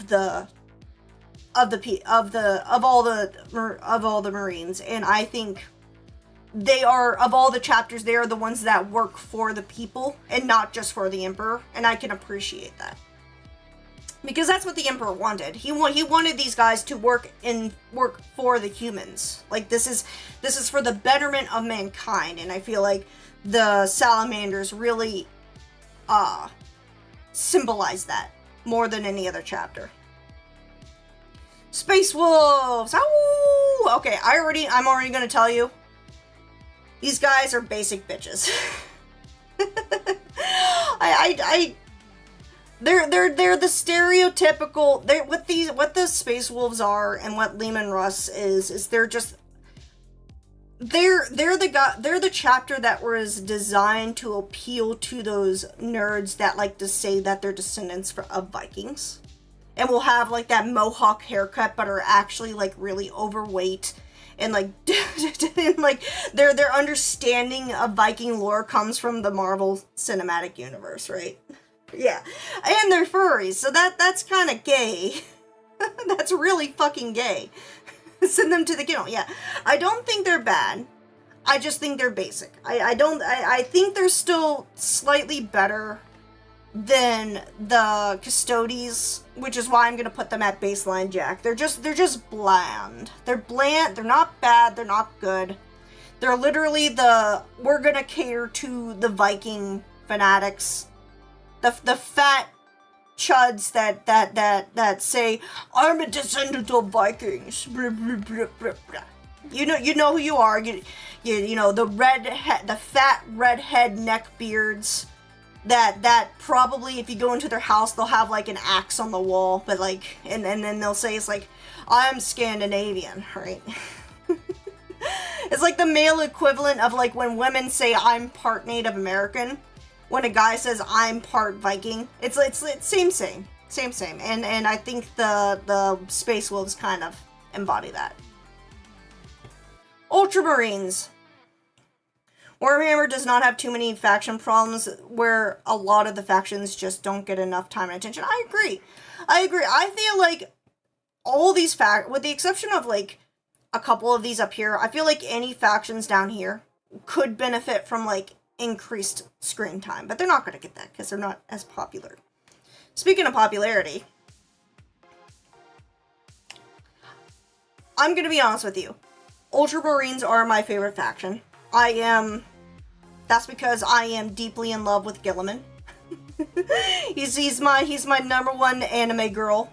the Marines, and I think they are, of all the chapters, they are the ones that work for the people and not just for the Emperor, and I can appreciate that. Because that's what the Emperor wanted. He wanted these guys to work for the humans. Like, this is for the betterment of mankind, and I feel like the salamanders really symbolize that more than any other chapter. Space Wolves! Ow! Okay, I'm already gonna tell you, these guys are basic bitches. They're the stereotypical. What the Space Wolves are, and what Leman Russ is they're the chapter that was designed to appeal to those nerds that like to say that they're descendants of Vikings, and will have like that mohawk haircut, but are actually like really overweight. And like, and like their understanding of Viking lore comes from the Marvel Cinematic Universe, right? Yeah, and they're furries, so that's kind of gay. That's really fucking gay. Send them to the kennel. Yeah, I don't think they're bad. I just think they're basic. I think they're still slightly better than the Custodes, which is why I'm gonna put them at baseline Jack. They're just bland. They're bland. They're not bad. They're not good. They're literally we're gonna cater to the Viking fanatics, the fat chuds that say I'm a descendant of Vikings. You know who you are. You know the fat redhead neckbeards. That probably, if you go into their house, they'll have like an axe on the wall, but like, and then they'll say it's like, I'm Scandinavian, right? It's like the male equivalent of like when women say I'm part Native American, when a guy says I'm part Viking. It's same, and I think the Space Wolves kind of embody that. Ultramarines. Warhammer does not have too many faction problems where a lot of the factions just don't get enough time and attention. I agree. I feel like all these with the exception of like a couple of these up here, I feel like any factions down here could benefit from like increased screen time, but they're not going to get that because they're not as popular. Speaking of popularity, I'm gonna be honest with you. Ultramarines are my favorite faction. That's because I am deeply in love with Gilliman. he's my number one anime girl.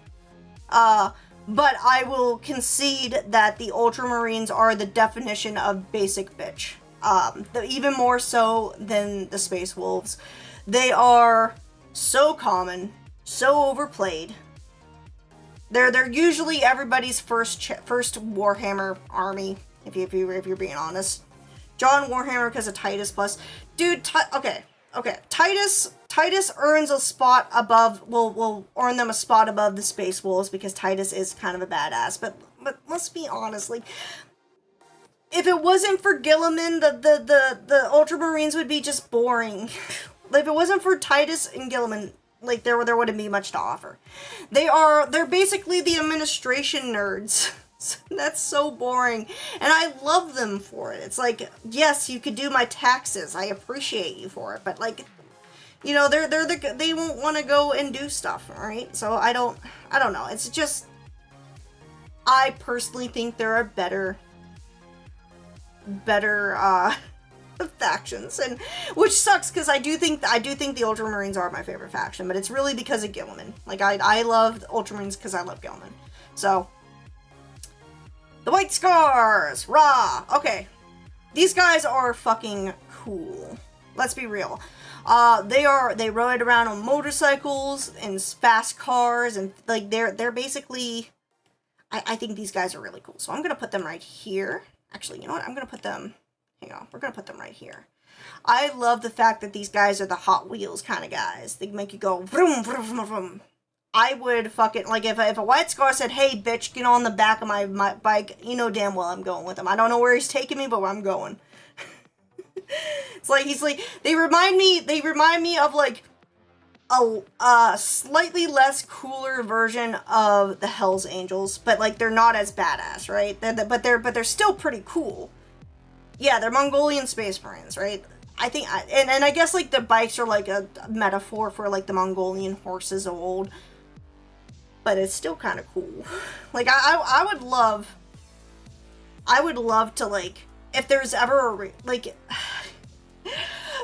But I will concede that the Ultramarines are the definition of basic bitch. Even more so than the Space Wolves. They are so common, so overplayed. They're usually everybody's first Warhammer army, if you're being honest. John Warhammer because of Titus plus. Dude, okay. Titus earns a spot above, will earn them a spot above the Space Wolves because Titus is kind of a badass. But let's be honest, like, if it wasn't for Gilliman, the Ultramarines would be just boring. If it wasn't for Titus and Gilliman, like, there wouldn't be much to offer. They're basically the administration nerds. That's so boring. And I love them for it. It's like, yes, you could do my taxes. I appreciate you for it. But, like, you know, they won't want to go and do stuff, alright? So I don't know. It's just, I personally think there are better factions, and which sucks because I do think the Ultramarines are my favorite faction, but it's really because of Gilliman. Like, I love Ultramarines because I love Gilliman. So, the White Scars! Rah! Okay. These guys are fucking cool. Let's be real. They ride around on motorcycles and fast cars, and like they're basically, I think these guys are really cool. So I'm gonna put them right here. Actually, you know what? I'm gonna put them, hang on, we're gonna put them right here. I love the fact that these guys are the Hot Wheels kind of guys. They make you go vroom, vroom, vroom, vroom. I would fucking, like, if a White Scar said, hey, bitch, get on the back of my bike, you know damn well I'm going with him. I don't know where he's taking me, but I'm going. It's like, they remind me of, like, a slightly less cooler version of the Hells Angels, but, like, they're not as badass, right? But they're still pretty cool. Yeah, they're Mongolian Space Marines, right? I think, and I guess, like, the bikes are, like, a metaphor for, like, the Mongolian horses of old. But it's still kind of cool. Like, I would love to, like, if there's ever a, like,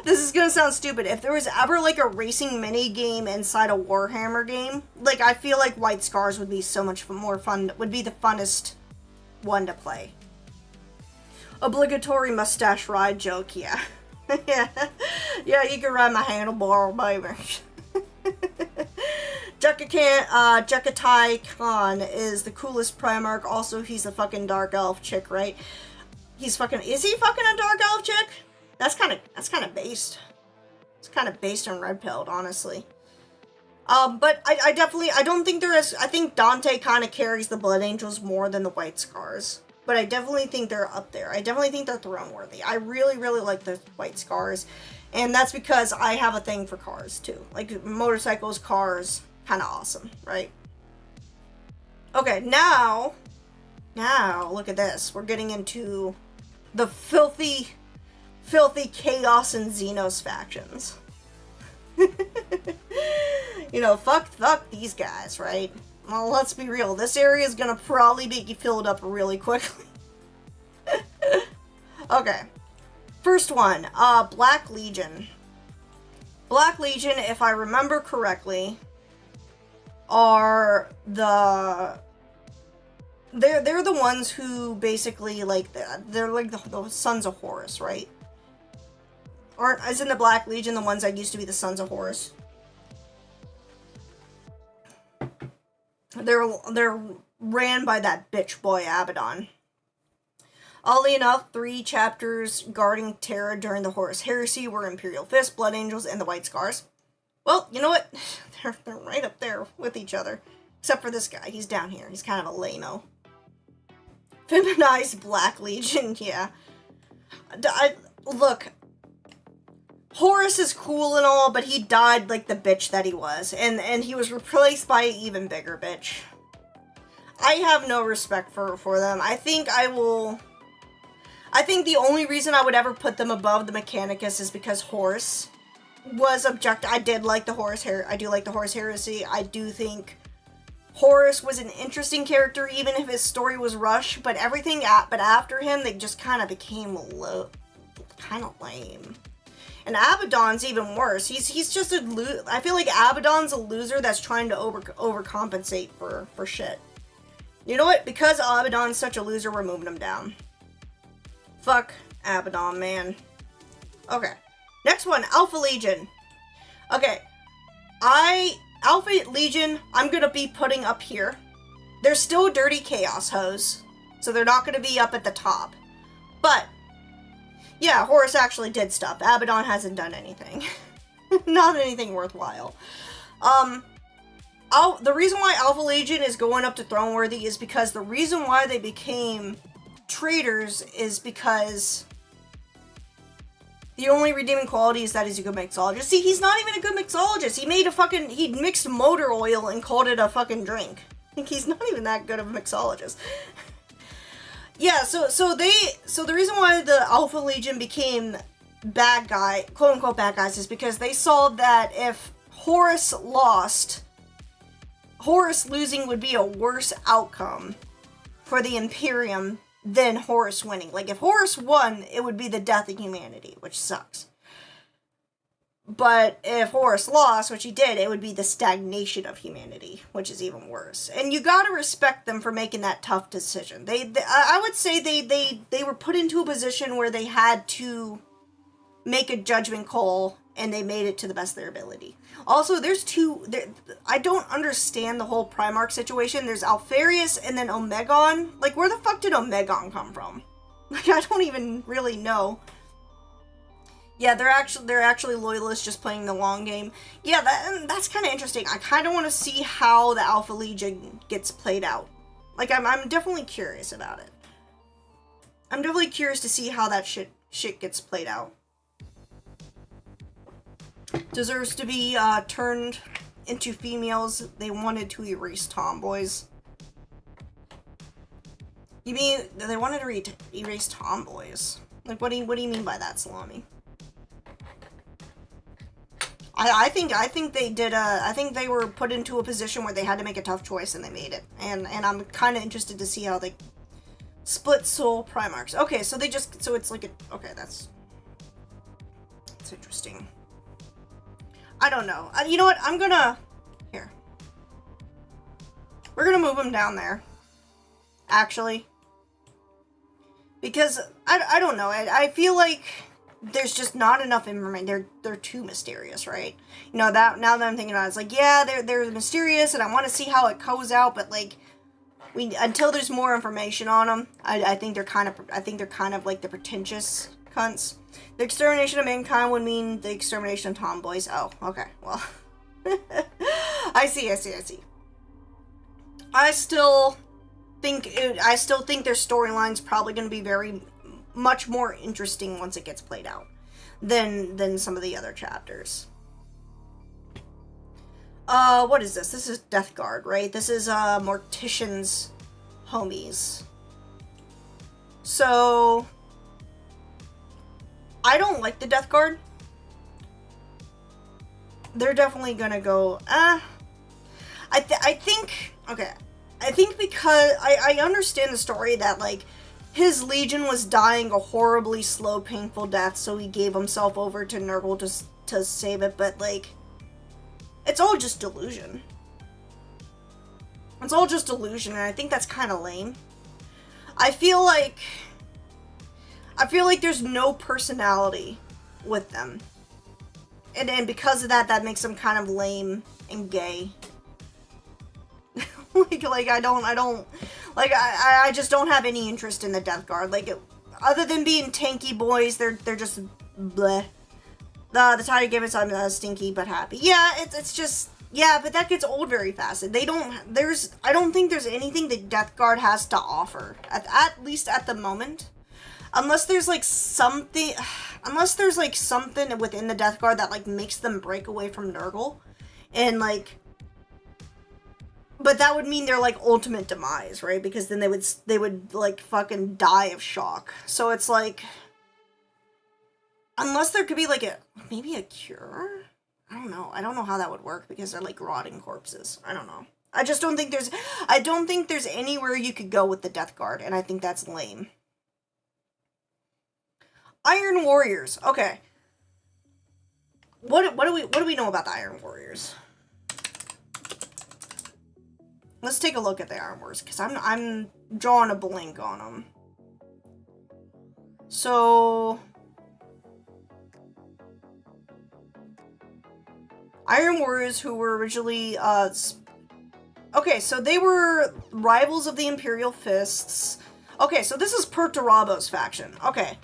this is gonna sound stupid, if there was ever, like, a racing mini game inside a Warhammer game, like, I feel like White Scars would be so much more fun, would be the funnest one to play. Obligatory mustache ride joke, yeah. Yeah, you can ride my handlebar, baby. Jekatai Khan is the coolest Primarch. Also, he's a fucking dark elf chick, right? Is he fucking a dark elf chick? That's kind of based. It's kind of based on red pilled, honestly. But I don't think I think Dante kind of carries the Blood Angels more than the White Scars. But I definitely think they're up there. I definitely think they're throne worthy. I really, really like the White Scars. And that's because I have a thing for cars, too. Like, motorcycles, cars, kind of awesome, right? Okay, now, look at this. We're getting into the filthy Chaos and Xenos factions. You know, fuck these guys, right? Well, let's be real. This area is gonna probably be filled up really quickly. Okay. First one, Black Legion. Black Legion, if I remember correctly, are they're the ones who basically, like, they're like the Sons of Horus, right? Or isn't the Black Legion the ones that used to be the Sons of Horus? They're ran by that bitch boy Abaddon. Oddly enough, 3 chapters guarding Terra during the Horus Heresy were Imperial Fist, Blood Angels, and the White Scars. Well, you know what? They're right up there with each other. Except for this guy. He's down here. He's kind of a lame-o. Feminized Black Legion, yeah. Look, Horus is cool and all, but he died like the bitch that he was. And he was replaced by an even bigger bitch. I have no respect for them. I think the only reason I would ever put them above the Mechanicus is because Horus was objective. I did like the Horus I do like the Horus Heresy. I do think Horus was an interesting character, even if his story was rushed. But but after him, they just kind of became kind of lame. And Abaddon's even worse. He's just I feel like Abaddon's a loser that's trying to overcompensate for shit. You know what? Because Abaddon's such a loser, we're moving him down. Fuck Abaddon, man. Okay. Next one, Alpha Legion. Okay. Alpha Legion, I'm gonna be putting up here. They're still dirty chaos hoes, so they're not gonna be up at the top. But, yeah, Horus actually did stuff. Abaddon hasn't done anything. Not anything worthwhile. The reason why Alpha Legion is going up to Throne Worthy is because the reason why they became traitors is because the only redeeming quality is that he's a good mixologist. See, he's not even a good mixologist. He mixed motor oil and called it a fucking drink. He's not even that good of a mixologist. Yeah, so the reason why the Alpha Legion became bad guy, quote unquote bad guys, is because they saw that if Horus lost, Horus losing would be a worse outcome for the Imperium than Horus winning. Like, if Horus won, it would be the death of humanity, which sucks. But if Horus lost, which he did, it would be the stagnation of humanity, which is even worse. And you gotta respect them for making that tough decision. I would say they were put into a position where they had to make a judgment call, and they made it to the best of their ability. Also, I don't understand the whole Primarch situation. There's Alpharius and then Omegon. Like, where the fuck did Omegon come from? Like, I don't even really know. Yeah, they're actually loyalists just playing the long game. Yeah, that's kind of interesting. I kind of want to see how the Alpha Legion gets played out. Like, I'm definitely curious about it. I'm definitely curious to see how that shit gets played out. Deserves to be turned into females. They wanted to erase tomboys. You mean they wanted to erase tomboys? Like, what do you mean by that, Salami? I think they did. I think they were put into a position where they had to make a tough choice, and they made it. And I'm kind of interested to see how they split soul Primarchs. Okay, so it's like okay, that's interesting. I don't know. You know what? We're gonna move him down there. Actually. Because, I don't know. I feel like there's just not enough information. They're too mysterious, right? You know, now that I'm thinking about it, it's like, yeah, they're mysterious, and I want to see how it goes out, but, like, until there's more information on them, I think they're kind of like the pretentious cunts. The extermination of mankind would mean the extermination of tomboys. Oh, okay, well. I see. I still think their storyline's probably going to be very much more interesting once it gets played out than some of the other chapters. What is this? This is Death Guard, right? This is Mortician's homies. So I don't like the Death Guard. They're definitely gonna go, I think because I understand the story that, like, his legion was dying a horribly slow, painful death, so he gave himself over to Nurgle to save it, but, like, it's all just delusion. It's all just delusion, and I think that's kind of lame. I feel like there's no personality with them. And because of that makes them kind of lame and gay. I just don't have any interest in the Death Guard. Like, other than being tanky boys, they're just bleh. The Tiger Gibbons, I'm stinky but happy. Yeah, it's just, yeah, but that gets old very fast. I don't think there's anything the Death Guard has to offer, at least at the moment. Unless there's something within the Death Guard that, like, makes them break away from Nurgle. And, like, but that would mean their, like, ultimate demise, right? Because then they would like, fucking die of shock. So it's like, unless there could be, like, maybe a cure? I don't know. I don't know how that would work because they're like rotting corpses. I don't know. I just don't think there's anywhere you could go with the Death Guard, and I think that's lame. Iron Warriors. Okay. What do we know about the Iron Warriors? Let's take a look at the Iron Warriors, because I'm drawing a blank on them. So Iron Warriors, who were originally okay, so they were rivals of the Imperial Fists. Okay, so this is Perturabo's faction. Okay.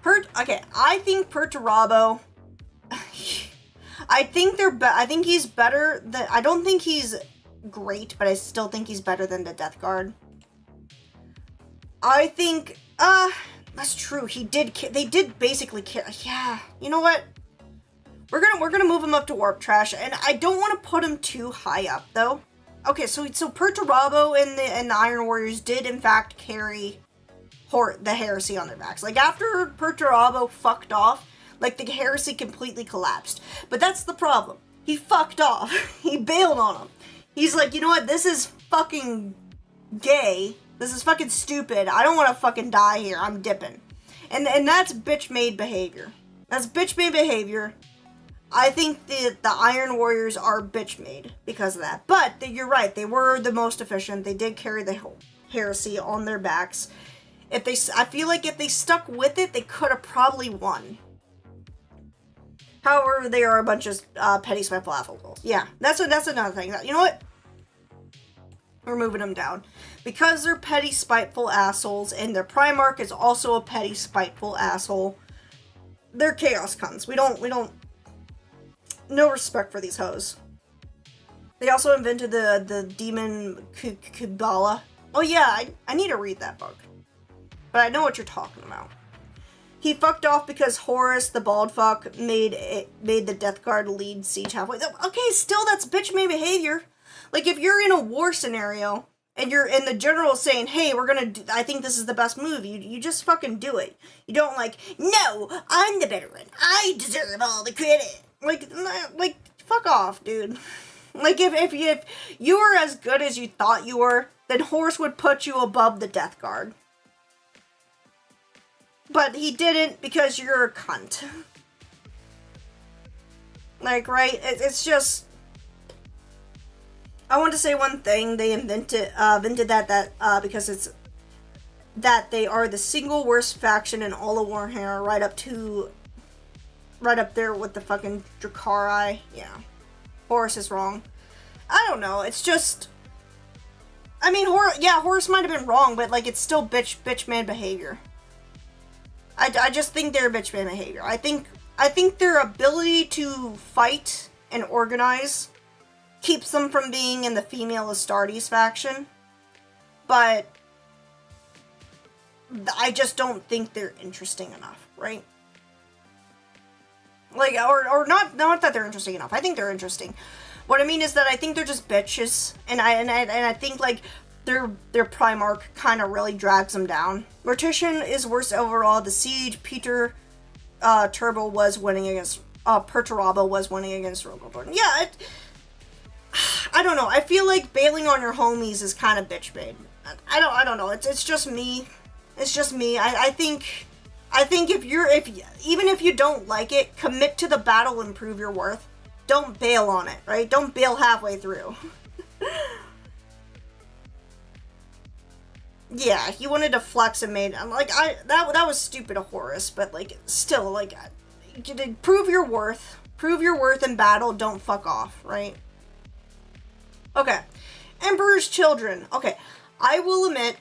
I think Perturabo I think he's better than, I don't think he's great, but I still think he's better than the Death Guard. I think, that's true. They did basically kill, yeah. You know what? We're gonna move him up to Warp Trash, and I don't want to put him too high up, though. Okay, so Perturabo and the Iron Warriors did, in fact, carry the heresy on their backs. Like, after Perturabo fucked off, like, the heresy completely collapsed. But that's the problem. He fucked off. He bailed on them. He's like, you know what? This is fucking gay. This is fucking stupid. I don't want to fucking die here. I'm dipping. And that's bitch-made behavior. That's bitch-made behavior. I think the Iron Warriors are bitch-made because of that. But you're right. They were the most efficient. They did carry the heresy on their backs. I feel like if they stuck with it, they could have probably won. However, they are a bunch of petty spiteful assholes. Yeah, that's another thing. You know what? We're moving them down. Because they're petty spiteful assholes, and their Primarch is also a petty spiteful asshole, they're chaos cunts. We don't... No respect for these hoes. They also invented the demon Kabbalah. Oh yeah, I need to read that book. But I know what you're talking about. He fucked off because Horus, the bald fuck, made the Death Guard lead siege halfway. Okay, still, that's bitch-made behavior. Like, if you're in a war scenario, and the general is saying, hey, I think this is the best move, you just fucking do it. You don't like, no, I'm the better one. I deserve all the credit. Like, fuck off, dude. Like, if you were as good as you thought you were, then Horus would put you above the Death Guard. But he didn't because you're a cunt. Like, right? It's just... I want to say one thing. They invented that because it's... That they are the single worst faction in all of Warhammer, right up there with the fucking Drakkari. Yeah. Horus is wrong. I don't know. It's just... I mean, Horus might have been wrong, but, like, it's still bitch-man behavior. I just think they're bitch-man behavior. I think their ability to fight and organize keeps them from being in the female Astartes faction. But I just don't think they're interesting enough, right? Like, or not that they're interesting enough. I think they're interesting. What I mean is that I think they're just bitches, and I think, like, their Primarch kind of really drags them down. Mortician is worse overall. The Siege, Peter Turbo was winning against Perturabo was winning against Rogaldorn. Yeah, I don't know. I feel like bailing on your homies is kind of bitch bait. I don't know. It's just me. It's just me. I think even if you don't like it, commit to the battle and prove your worth. Don't bail on it, right? Don't bail halfway through. Yeah, he wanted to flex and made... Like, that was stupid of Horus, but, like, still, like, prove your worth. Prove your worth in battle, don't fuck off, right? Okay. Emperor's Children. Okay, I will admit,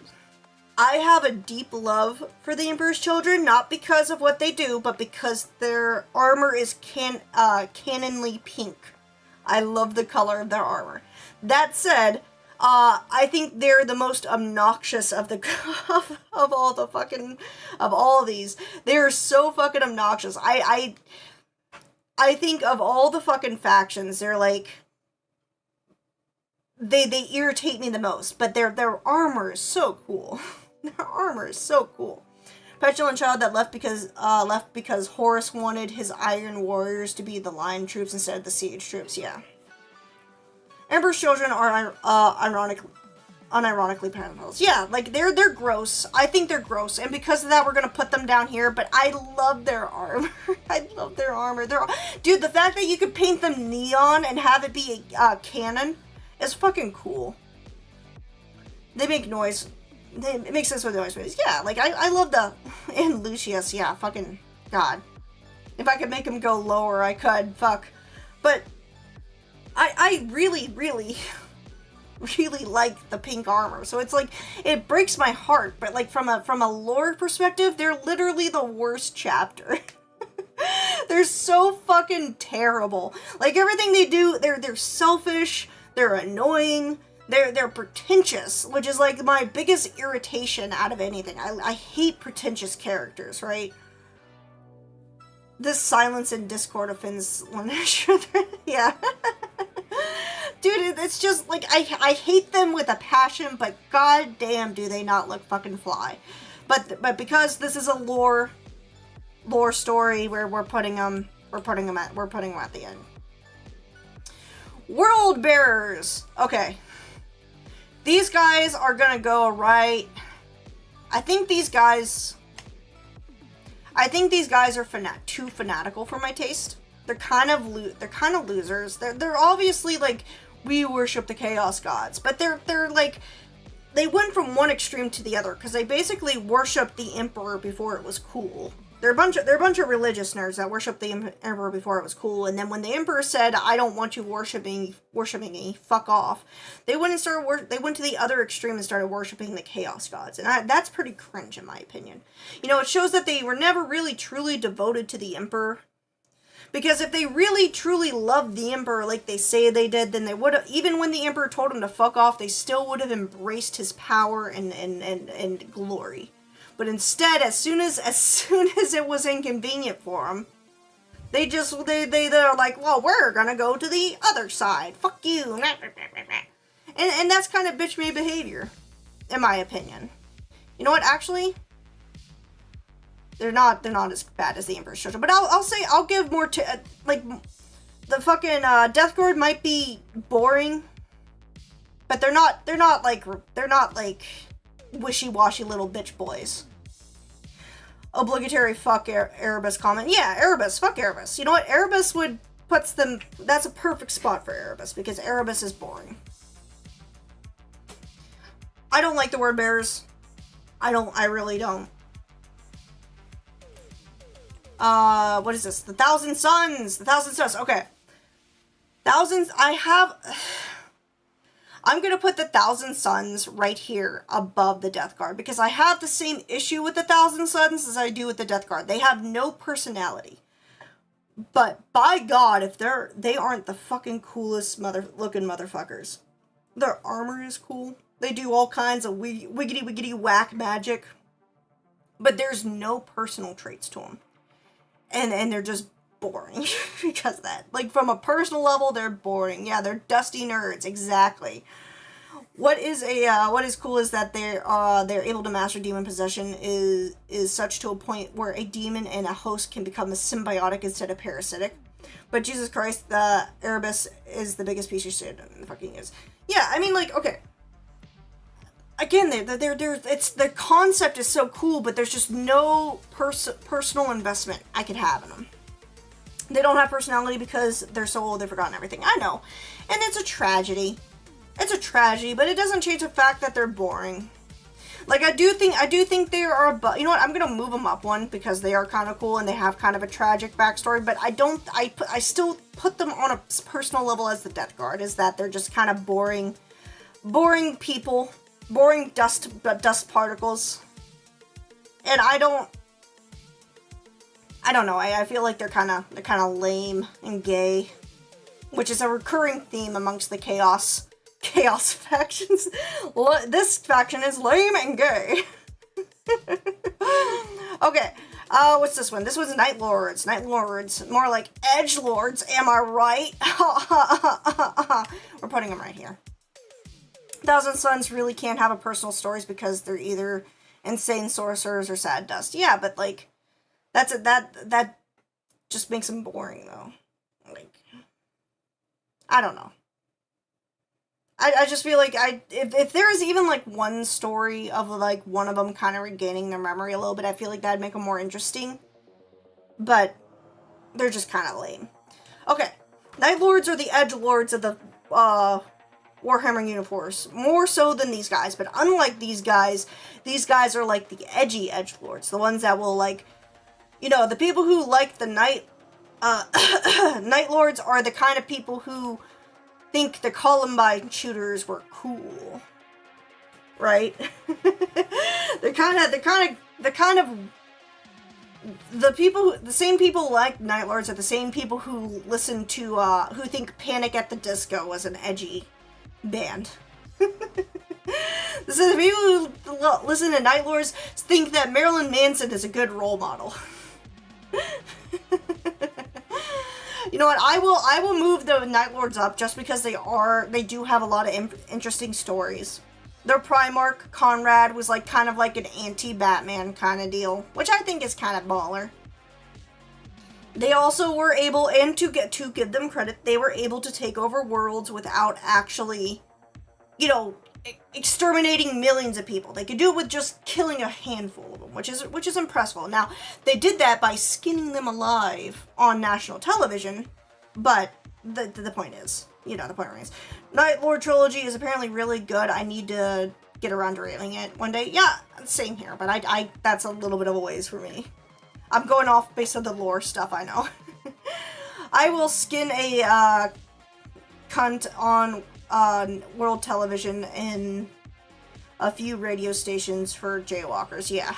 I have a deep love for the Emperor's Children, not because of what they do, but because their armor is cannonly pink. I love the color of their armor. That said... I think they're the most obnoxious of all these. They're so fucking obnoxious. I think of all the fucking factions, they're like, they irritate me the most, but their armor is so cool. Their armor is so cool. Petulant child that left because Horus wanted his Iron Warriors to be the Lion troops instead of the Siege troops. Yeah. Emperor's children are unironically pedophiles. Yeah, like they're gross. I think they're gross, and because of that, we're gonna put them down here. But I love their armor. I love their armor. Dude, the fact that you could paint them neon and have it be a cannon is fucking cool. They make noise. It makes sense with noise. Yeah, like I love the and Lucius. Yeah, fucking god. If I could make him go lower, I could. Fuck, but I really like the pink armor. So it's like, it breaks my heart, but like from a lore perspective, they're literally the worst chapter. They're so fucking terrible. Like everything they do, they're selfish, they're annoying, they're pretentious, which is like my biggest irritation out of anything. I hate pretentious characters, right? This silence and discord offends children. Yeah. Dude, it's just, like, I hate them with a passion, but goddamn do they not look fucking fly. But because this is a lore story where we're putting them at the end. World Bearers. Okay. These guys are gonna go right. I think these guys are too fanatical for my taste. They're kind of losers. They're obviously like, we worship the chaos gods, but they're like, they went from one extreme to the other because they basically worshiped the emperor before it was cool. They're a bunch of religious nerds that worshiped the emperor before it was cool, and then when the emperor said, "I don't want you worshiping me, fuck off," they went to the other extreme and started worshiping the chaos gods, and that's pretty cringe in my opinion. You know, it shows that they were never really truly devoted to the emperor. Because if they really truly loved the emperor like they say they did, then they would have, even when the emperor told them to fuck off, they still would have embraced his power and glory. But instead, as soon as it was inconvenient for them, they're like, well, we're gonna go to the other side. Fuck you. And that's kind of bitch-made behavior, in my opinion. You know what, actually? They're not as bad as the Emperor's Children, but I'll give more to, like, the fucking, Death Guard might be boring, but they're not like wishy-washy little bitch boys. Obligatory fuck Erebus comment. Yeah, Erebus, fuck Erebus. You know what, Erebus that's a perfect spot for Erebus, because Erebus is boring. I don't like the word bearers. I really don't. What is this? The Thousand Suns! Okay. I'm gonna put the Thousand Suns right here above the Death Guard, because I have the same issue with the Thousand Suns as I do with the Death Guard. They have no personality. But, by God, if they aren't the fucking coolest looking motherfuckers. Their armor is cool. They do all kinds of wiggity whack magic. But there's no personal traits to them. And they're just boring because of that. Like, from a personal level, they're boring. Yeah, they're dusty nerds, exactly. What is cool is that they're able to master demon possession is such to a point where a demon and a host can become a symbiotic instead of parasitic. But Jesus Christ, the Erebus is the biggest piece of shit it fucking is. Yeah, I mean, like, okay. Again, the concept is so cool, but there's just no personal investment I could have in them. They don't have personality because they're so old they've forgotten everything. I know. And it's a tragedy. It's a tragedy, but it doesn't change the fact that they're boring. Like, I do think they are you know what, I'm gonna move them up one because they are kind of cool and they have kind of a tragic backstory, but I still put them on a personal level as the Death Guard, is that they're just kind of boring people. Boring dust particles. And I don't know, I feel like they're kind of lame and gay, which is a recurring theme amongst the chaos factions. This faction is lame and gay. Okay, what's this one? This one's Night Lords. More like Edge Lords, am I right? We're putting them right here. Thousand Suns really can't have a personal stories because they're either insane sorcerers or sad dust. Yeah, but like, that just makes them boring though. Like, I don't know. I just feel like if there is even like one story of like one of them kind of regaining their memory a little bit, I feel like that'd make them more interesting. But they're just kind of lame. Okay, Night Lords are the edge lords of the Warhammer universe, more so than these guys. But unlike these guys are like the edgy edge lords, the ones that will like, you know, the people who like the Night Lords are the kind of people who think the Columbine shooters were cool, right? The same people who like Night Lords are the same people who listen to, who think Panic at the Disco was an edgy band. This is the people who listen to Night Lords think that Marilyn Manson is a good role model. You know what? I will move the Night Lords up just because they do have a lot of interesting stories. Their Primarch, Conrad, was like kind of like an anti-Batman kind of deal, which I think is kind of baller. They also were able, and to give them credit, they were able to take over worlds without actually, you know, exterminating millions of people. They could do it with just killing a handful of them, which is impressive. Now, they did that by skinning them alive on national television, but the point is, you know, the point remains. Night Lord Trilogy is apparently really good. I need to get around to rating it one day. Yeah, same here, but I that's a little bit of a ways for me. I'm going off based on the lore stuff, I know. I will skin a cunt on world television in a few radio stations for jaywalkers. Yeah,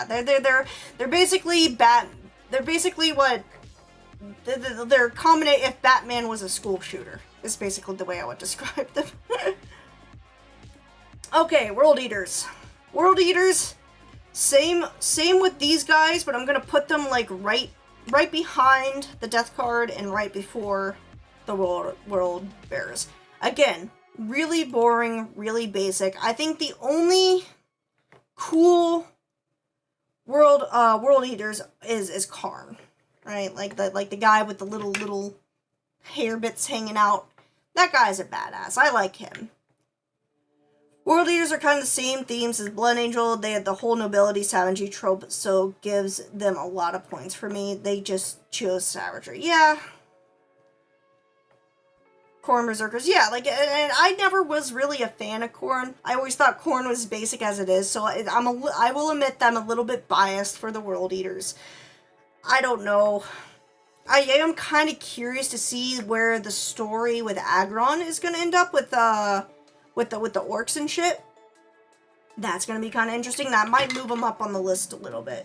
they're basically they're basically what they're combinate if Batman was a school shooter is basically the way I would describe them. Okay, World Eaters. World Eaters, same with these guys, but I'm gonna put them like right behind the Death card and right before the World Bearers. Again, really boring, really basic. I think the only cool World Eaters is Karn, right? Like the guy with the little hair bits hanging out. That guy's a badass. I like him. World Eaters are kind of the same themes as Blood Angel. They had the whole nobility savagery trope, so gives them a lot of points for me. They just chose savagery. Yeah. Khorne Berserkers, yeah, like, and I never was really a fan of Khorne. I always thought Khorne was basic as it is, so I will admit that I'm a little bit biased for the World Eaters. I don't know. I am kind of curious to see where the story with Agron is going to end up with the orcs and shit. That's going to be kind of interesting. That might move them up on the list a little bit.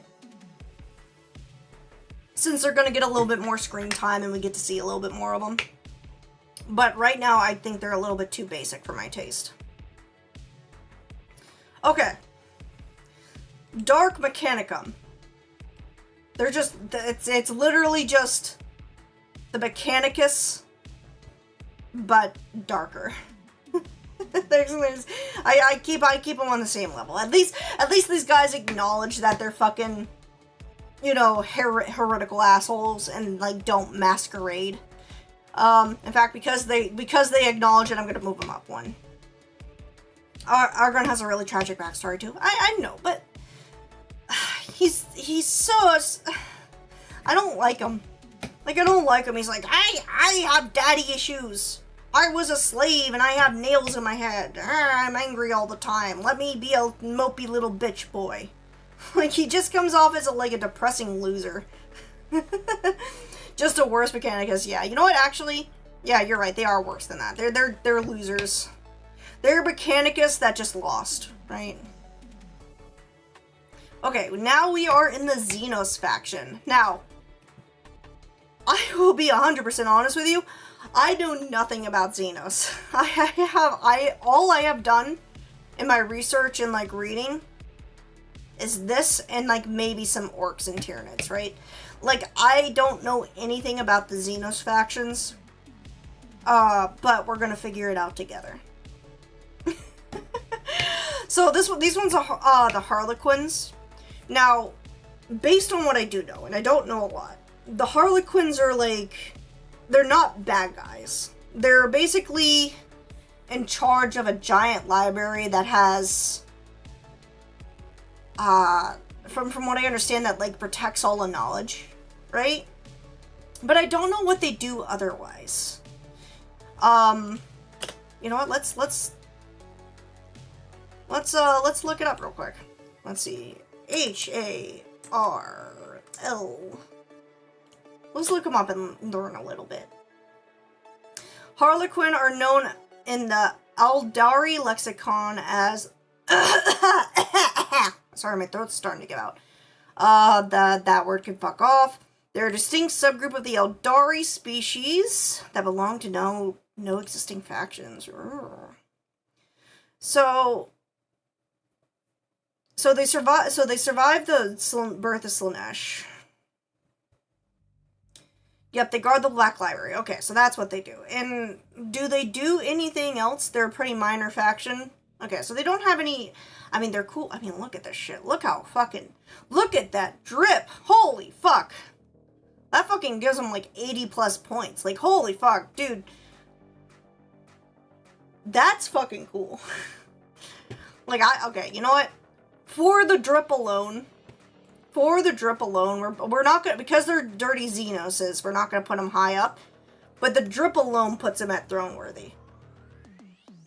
Since they're going to get a little bit more screen time and we get to see a little bit more of them. But right now, I think they're a little bit too basic for my taste. Okay. Dark Mechanicum. They're just, it's literally just the Mechanicus, but darker. I keep them on the same level. At least these guys acknowledge that they're fucking, you know, heretical assholes and like don't masquerade. In fact, because they acknowledge it, I'm gonna move them up one. Argon has a really tragic backstory too. I know, but he's so, I don't like him. Like, I don't like him. He's like, I have daddy issues. I was a slave and I have nails in my head. I'm angry all the time. Let me be a mopey little bitch boy. Like, he just comes off as a depressing loser. Just a worse Mechanicus. Yeah, you know what? Actually, yeah, you're right. They are worse than that. They're losers. They're Mechanicus that just lost, right? Okay, now we are in the Xenos faction. Now, I will be 100% honest with you. I know nothing about Xenos. All I have done in my research and like reading is this and like maybe some orcs and Tyranids, right? Like, I don't know anything about the Xenos factions, but we're gonna figure it out together. So these ones are the Harlequins. Now, based on what I do know, and I don't know a lot, the Harlequins are like, they're not bad guys. They're basically in charge of a giant library that has, from what I understand, that like protects all the knowledge, right? But I don't know what they do otherwise. You know what? Let's look it up real quick. Let's see. Harl. Let's look them up and learn a little bit. Harlequin are known in the Aldari lexicon as sorry, my throat's starting to give out. That word can fuck off. They're a distinct subgroup of the Aldari species that belong to no existing factions. So they survived the birth of Slaanesh. Yep, they guard the Black Library. Okay, so that's what they do. And do they do anything else? They're a pretty minor faction. Okay, so they don't have any... I mean, they're cool. I mean, look at this shit. Look at that drip. Holy fuck. That fucking gives them, like, 80 plus points. Like, holy fuck, dude. That's fucking cool. Like, okay, you know what? For the drip alone, we're not gonna, because they're dirty Xenoses, we're not gonna put them high up, but the drip alone puts them at throne worthy.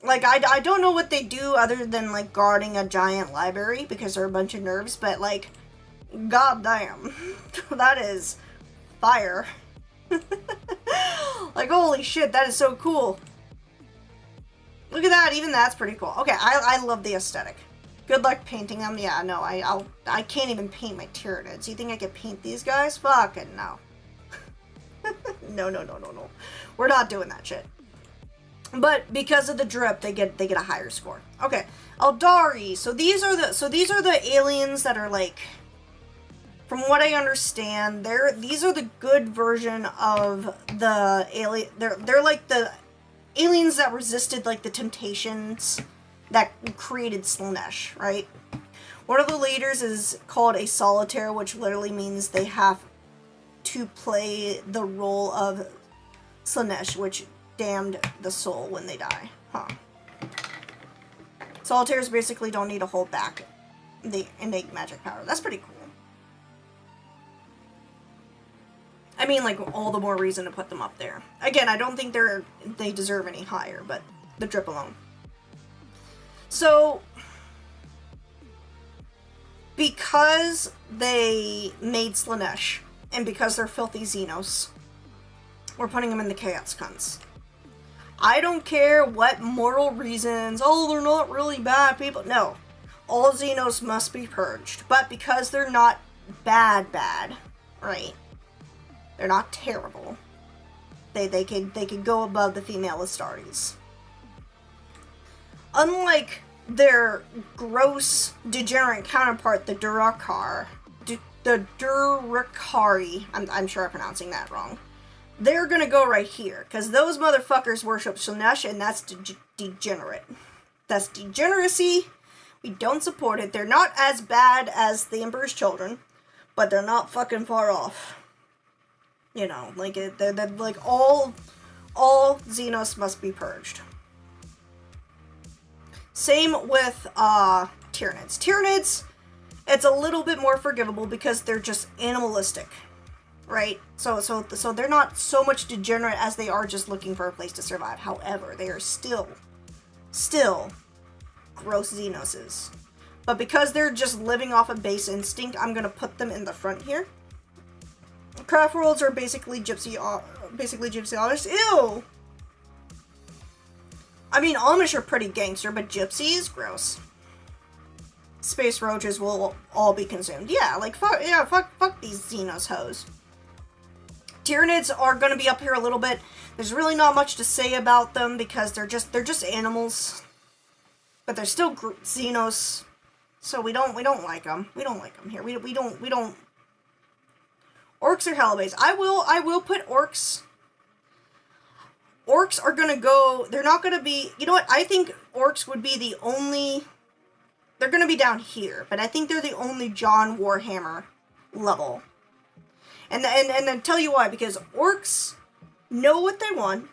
Like, I don't know what they do other than, like, guarding a giant library, because they're a bunch of nerves, but, like, goddamn, that is fire. Like, holy shit, that is so cool. Look at that, even that's pretty cool. Okay, I love the aesthetic. Good luck painting them. Yeah, no, I can't even paint my Tyranids. You think I could paint these guys? Fucking no. No. We're not doing that shit. But because of the drip, they get a higher score. Okay, Aldari. So these are the aliens that are like, from what I understand, these are the good version of the alien. They're like the aliens that resisted like the temptations that created Slaanesh, right? One of the leaders is called a solitaire, which literally means they have to play the role of Slaanesh, which damned the soul when they die. Huh. Solitaires basically don't need to hold back the innate magic power. That's pretty cool. I mean, like, all the more reason to put them up there. Again, I don't think they deserve any higher, but the drip alone. So, because they made Slaanesh, and because they're filthy Xenos, we're putting them in the Chaos Cunts. I don't care what mortal reasons, oh, they're not really bad people. No, all Xenos must be purged. But because they're not bad, right? They're not terrible. They can go above the female Astartes. Unlike their gross, degenerate counterpart, the Durakari, I'm sure I'm pronouncing that wrong. They're gonna go right here, because those motherfuckers worship Slaanesh, and that's degenerate. That's degeneracy. We don't support it. They're not as bad as the Emperor's Children, but they're not fucking far off. You know, like, they're like, all Xenos must be purged. Same with Tyranids. Tyranids, it's a little bit more forgivable because they're just animalistic, right? So they're not so much degenerate as they are just looking for a place to survive. However, they are still gross Xenoses. But because they're just living off of base instinct, I'm gonna put them in the front here. Craft worlds are basically gypsy Amish. Ew! I mean, Amish are pretty gangster, but gypsies? Gross. Space roaches will all be consumed. Yeah, like, fuck these Xenos hoes. Tyranids are gonna be up here a little bit. There's really not much to say about them because they're just animals. But they're still Xenos. So we don't like them. We don't like them here. We don't. Orcs are hellbase. I will put orcs. Orcs are gonna go, they're not gonna be, you know what, I think orcs would be the only they're gonna be down here, but I think they're the only John Warhammer level. And then tell you why, because orcs know what they want,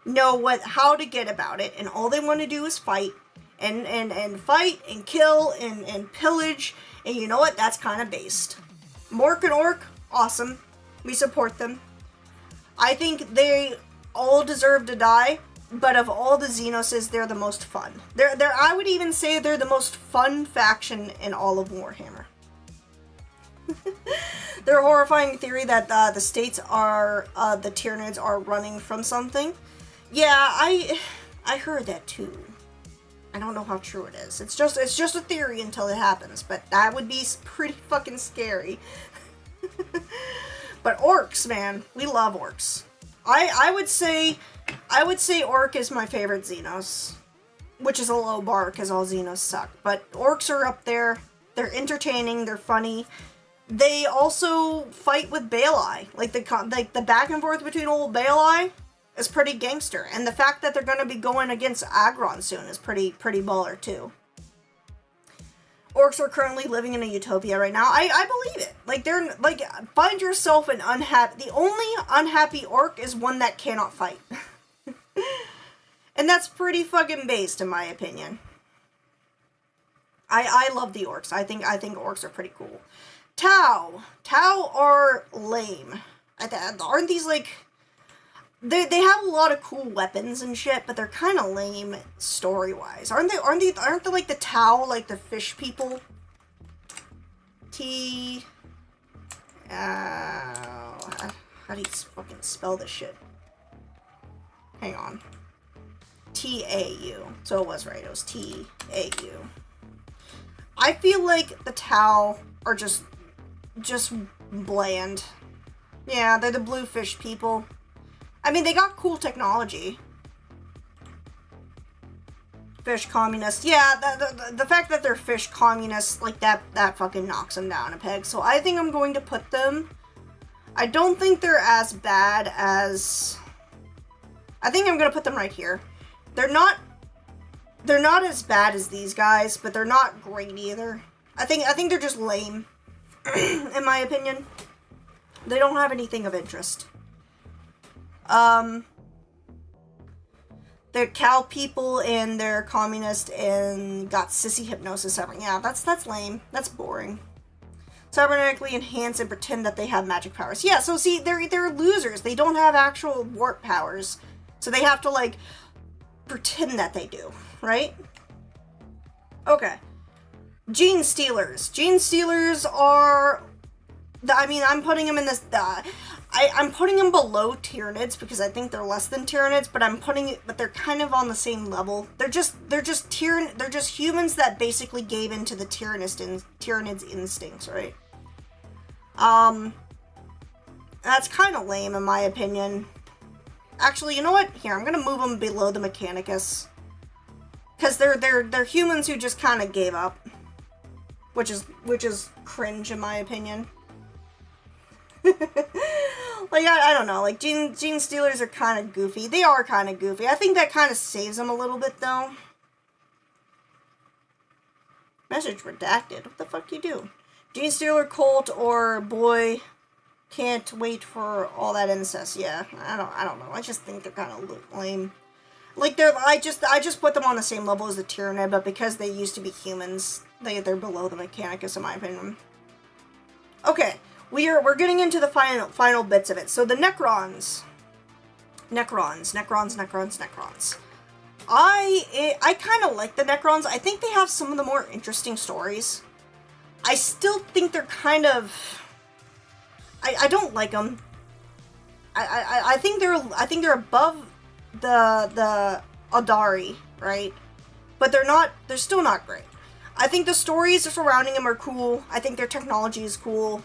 know how to get about it, and all they want to do is fight, and fight, and kill, and pillage, and you know what, that's kind of based. Mork and Orc, awesome. We support them. I think they all deserve to die, but of all the Xenoses, they're the most fun. I would even say they're the most fun faction in all of Warhammer. Their horrifying theory that the states are, the Tyranids are running from something. Yeah, I heard that too. I don't know how true it is. It's just a theory until it happens, but that would be pretty fucking scary. But orcs, man, we love orcs. I would say orc is my favorite Xenos, which is a low bar because all Xenos suck. But orcs are up there. They're entertaining. They're funny. They also fight with Baelai. Like the back and forth between old Baelai is pretty gangster, and the fact that they're going to be going against Agron soon is pretty baller too. Orcs are currently living in a utopia right now. I believe it. Like, they're, like, find yourself an unhappy... The only unhappy orc is one that cannot fight. And that's pretty fucking based, in my opinion. I love the orcs. I think orcs are pretty cool. Tau. Tau are lame. Aren't these, like... They have a lot of cool weapons and shit, but they're kind of lame story-wise. Aren't they like the Tau, like the fish people? How do you fucking spell this shit? Hang on. T-A-U. So it was right. It was T-A-U. I feel like the Tau are just bland. Yeah, they're the blue fish people. I mean, they got cool technology. Fish communists. Yeah, the fact that they're fish communists, like, that fucking knocks them down a peg. So I think I'm going to put them... I don't think they're as bad as... I think I'm going to put them right here. They're not as bad as these guys, but they're not great either. I think they're just lame, in my opinion. They don't have anything of interest. They're cow people and they're communist and got sissy hypnosis everything. Yeah, that's lame. That's boring. Cybernetically enhance and pretend that they have magic powers. Yeah, so see, they're losers. They don't have actual warp powers. So they have to, like, pretend that they do, right? Okay. Gene Stealers. Gene Stealers are... I mean, I'm putting them in this... I'm putting them below Tyranids because I think they're less than Tyranids, but they're kind of on the same level. They're just humans that basically gave into the Tyranids instincts, right? That's kind of lame in my opinion. Actually, you know what? Here, I'm gonna move them below the Mechanicus, because they're humans who just kind of gave up, which is cringe in my opinion. Like, I don't know, like, Gene Stealers are kind of goofy. They are kind of goofy. I think that kind of saves them a little bit, though. Message redacted. What the fuck you do? Gene Stealer cult or boy can't wait for all that incest. Yeah, I don't know. I just think they're kind of lame. Like, I just put them on the same level as the Tyranid, but because they used to be humans, they're below the Mechanicus, in my opinion. Okay. We're getting into the final bits of it. So the Necrons. Necrons. I kind of like the Necrons. I think they have some of the more interesting stories. I still think they're kind of... I don't like them. I think they're above the Aldari, right? But they're still not great. I think the stories surrounding them are cool. I think their technology is cool.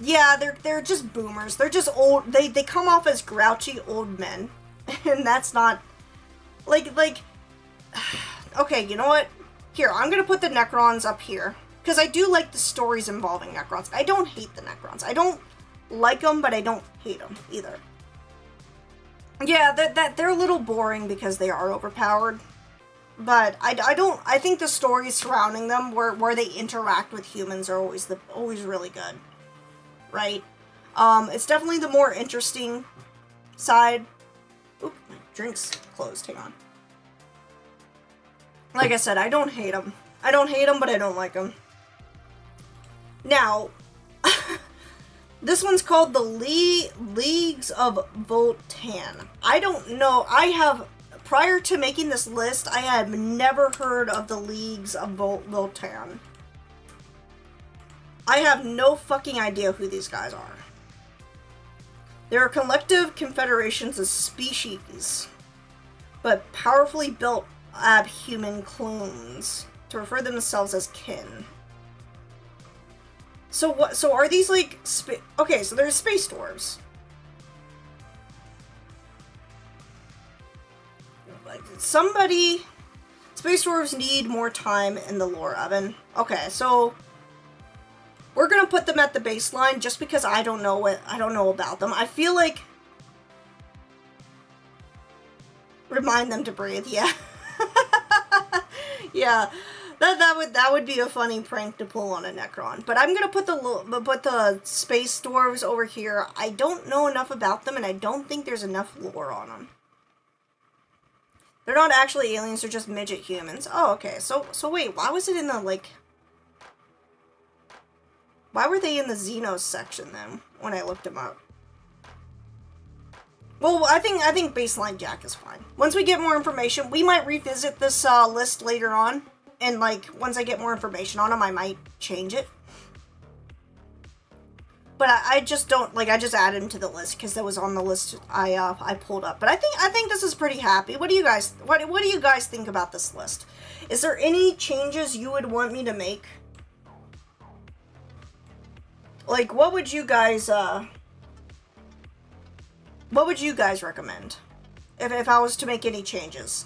Yeah, they're just boomers. They're just old. They come off as grouchy old men. And that's not... Like... Okay, you know what? Here, I'm gonna put the Necrons up here. Because I do like the stories involving Necrons. I don't hate the Necrons. I don't like them, but I don't hate them either. Yeah, they're a little boring because they are overpowered. But I think the stories surrounding them, where they interact with humans, are always really good, right? It's definitely the more interesting side. Oop, my drink's closed, hang on. Like I said, I don't hate them. I don't hate them, but I don't like them. Now, this one's called the Leagues of Votan. I don't know, prior to making this list, I had never heard of the Leagues of Votan. I have no fucking idea who these guys are. They're collective confederations of species, but powerfully built abhuman clones to refer themselves as kin. So what? So are these like okay? So there's space dwarves. Space dwarves need more time in the lore oven. Okay, so we're gonna put them at the baseline just because I don't know about them. I feel like remind them to breathe. Yeah, yeah. That would be a funny prank to pull on a Necron. But I'm gonna put the space dwarves over here. I don't know enough about them, and I don't think there's enough lore on them. They're not actually aliens, they're just midget humans. Oh, okay. So wait, why was it in the, like... Why were they in the Xenos section, then, when I looked them up? Well, I think baseline Jack is fine. Once we get more information, we might revisit this list later on. And, like, once I get more information on them, I might change it. But I just don't, like, I just added him to the list because that was on the list I pulled up. But I think this is pretty happy. What do you guys think about this list? Is there any changes you would want me to make? Like, what would you guys recommend if I was to make any changes?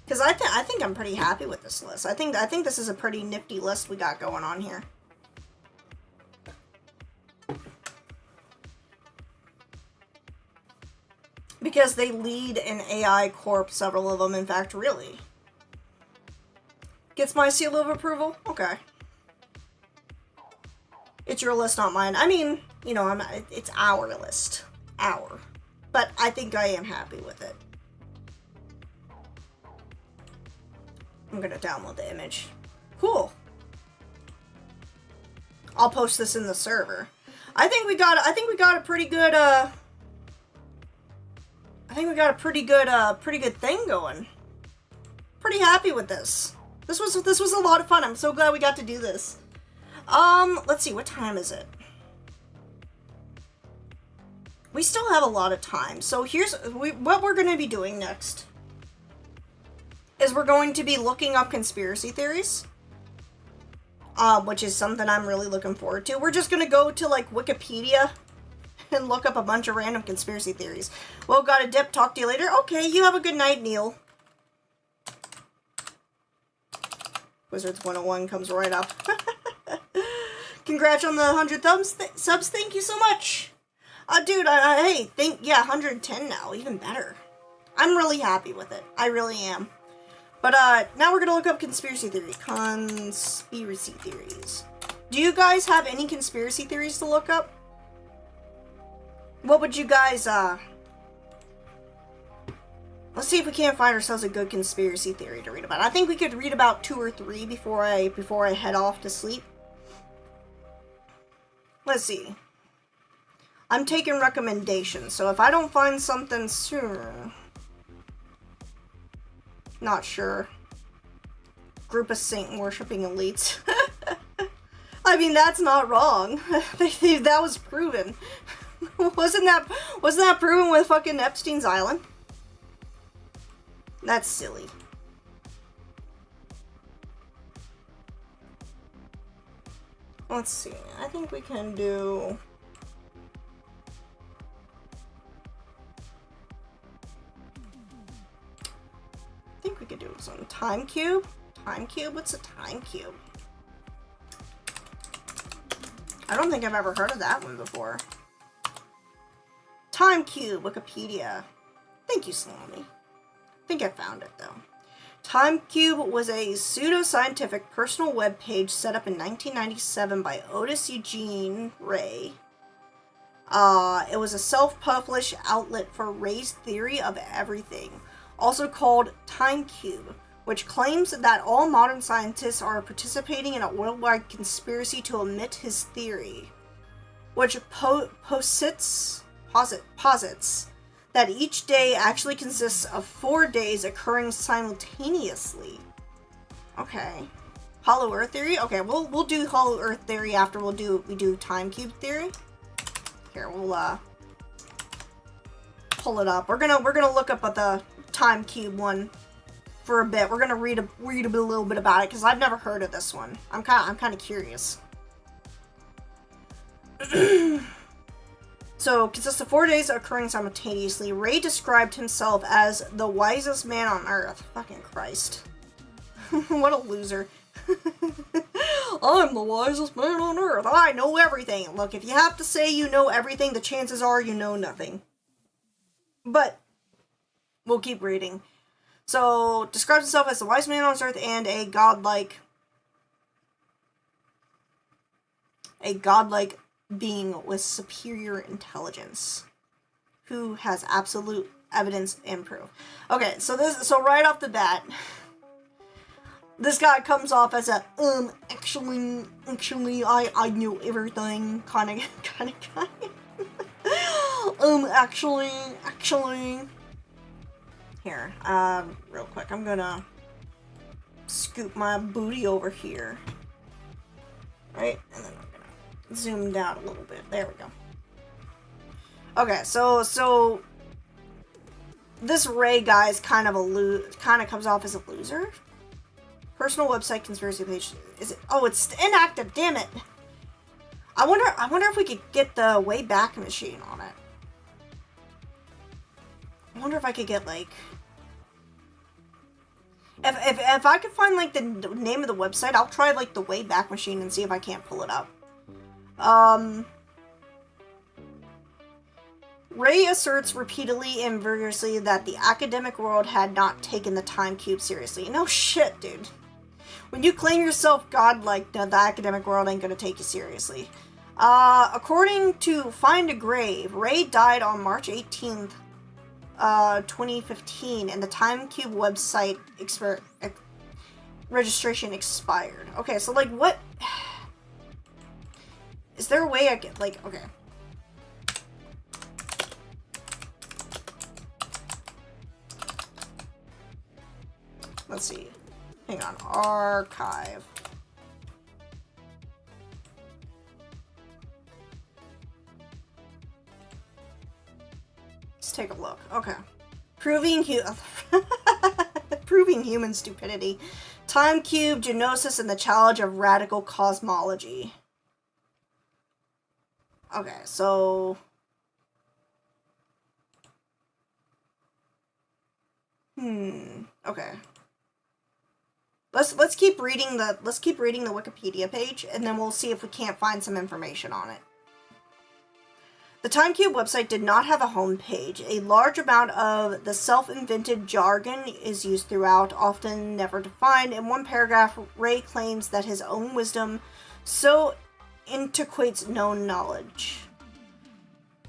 Because I think I'm pretty happy with this list. I think this is a pretty nifty list we got going on here. Because they lead an AI corp, several of them, in fact, really. Gets my seal of approval? Okay. It's your list, not mine. I mean, you know, it's our list. Our. But I think I am happy with it. I'm gonna download the image. Cool. I'll post this in the server. I think we got a pretty good pretty good thing going. Pretty happy with this. This was a lot of fun. I'm so glad we got to do this. Let's see, what time is it? We still have a lot of time. So what we're gonna be doing next is we're going to be looking up conspiracy theories, which is something I'm really looking forward to. We're just gonna go to, like, Wikipedia and look up a bunch of random conspiracy theories. Well, gotta dip, talk to you later. Okay, you have a good night, Neil. Wizards 101 comes right up. Congrats on the 100 subs, thank you so much. Dude, hey, 110 now, even better. I'm really happy with it, I really am. But, now we're gonna look up conspiracy theories. Conspiracy theories. Do you guys have any conspiracy theories to look up? What would you guys, let's see if we can't find ourselves a good conspiracy theory to read about. I think we could read about 2 or 3 before I head off to sleep. Let's see. I'm taking recommendations, so if I don't find something soon... Not sure. Group of Satan worshipping elites. I mean, that's not wrong. That was proven. wasn't that proven with fucking Epstein's Island? That's silly. Let's see. I think we can do... I think we could do some time cube. Time cube? What's a time cube? I don't think I've ever heard of that one before. Time cube, Wikipedia. Thank you, Salami. I think I found it, though. TimeCube was a pseudo-scientific personal web page set up in 1997 by Otis Eugene Ray. It was a self-published outlet for Ray's theory of everything, also called TimeCube, which claims that all modern scientists are participating in a worldwide conspiracy to omit his theory, which posits that each day actually consists of 4 days occurring simultaneously. Okay. Hollow Earth theory? Okay, we'll do Hollow Earth theory after we do TimeCube theory. Here, we'll pull it up. We're gonna look up at the TimeCube one for a bit. We're gonna read a little bit about it because I've never heard of this one. I'm kind of curious. So, consists of 4 days occurring simultaneously. Ray described himself as the wisest man on Earth. Fucking Christ. What a loser. I'm the wisest man on Earth. I know everything. Look, if you have to say you know everything, the chances are you know nothing. But, we'll keep reading. So, describes himself as the wisest man on Earth and a godlike being with superior intelligence who has absolute evidence and proof. Okay, so right off the bat, this guy comes off as a actually I knew everything kind of guy. Actually here, real quick, I'm gonna scoop my booty over here, right, and then zoom down a little bit. There we go. Okay, so this Ray guy is kind of comes off as a loser. Personal website conspiracy page. Is it? Oh, it's inactive. Damn it. I wonder if we could get the Wayback Machine on it. I wonder if I could get like if I could find like the name of the website, I'll try like the Wayback Machine and see if I can't pull it up. Ray asserts repeatedly and vigorously that the academic world had not taken the TimeCube seriously. No shit, dude. When you claim yourself godlike, the academic world ain't gonna take you seriously. According to Find a Grave, Ray died on March 18th, 2015, and the TimeCube website registration expired. Okay, so like what... Is there a way I get, like, okay. Let's see. Hang on. Archive. Let's take a look. Okay. Proving human stupidity. TimeCube, Genosis, and the challenge of radical cosmology. Okay, so... Okay. Let's keep reading the Wikipedia page, and then we'll see if we can't find some information on it. The TimeCube website did not have a home page. A large amount of the self-invented jargon is used throughout, often never defined. In one paragraph, Ray claims that his own wisdom so antiquates known knowledge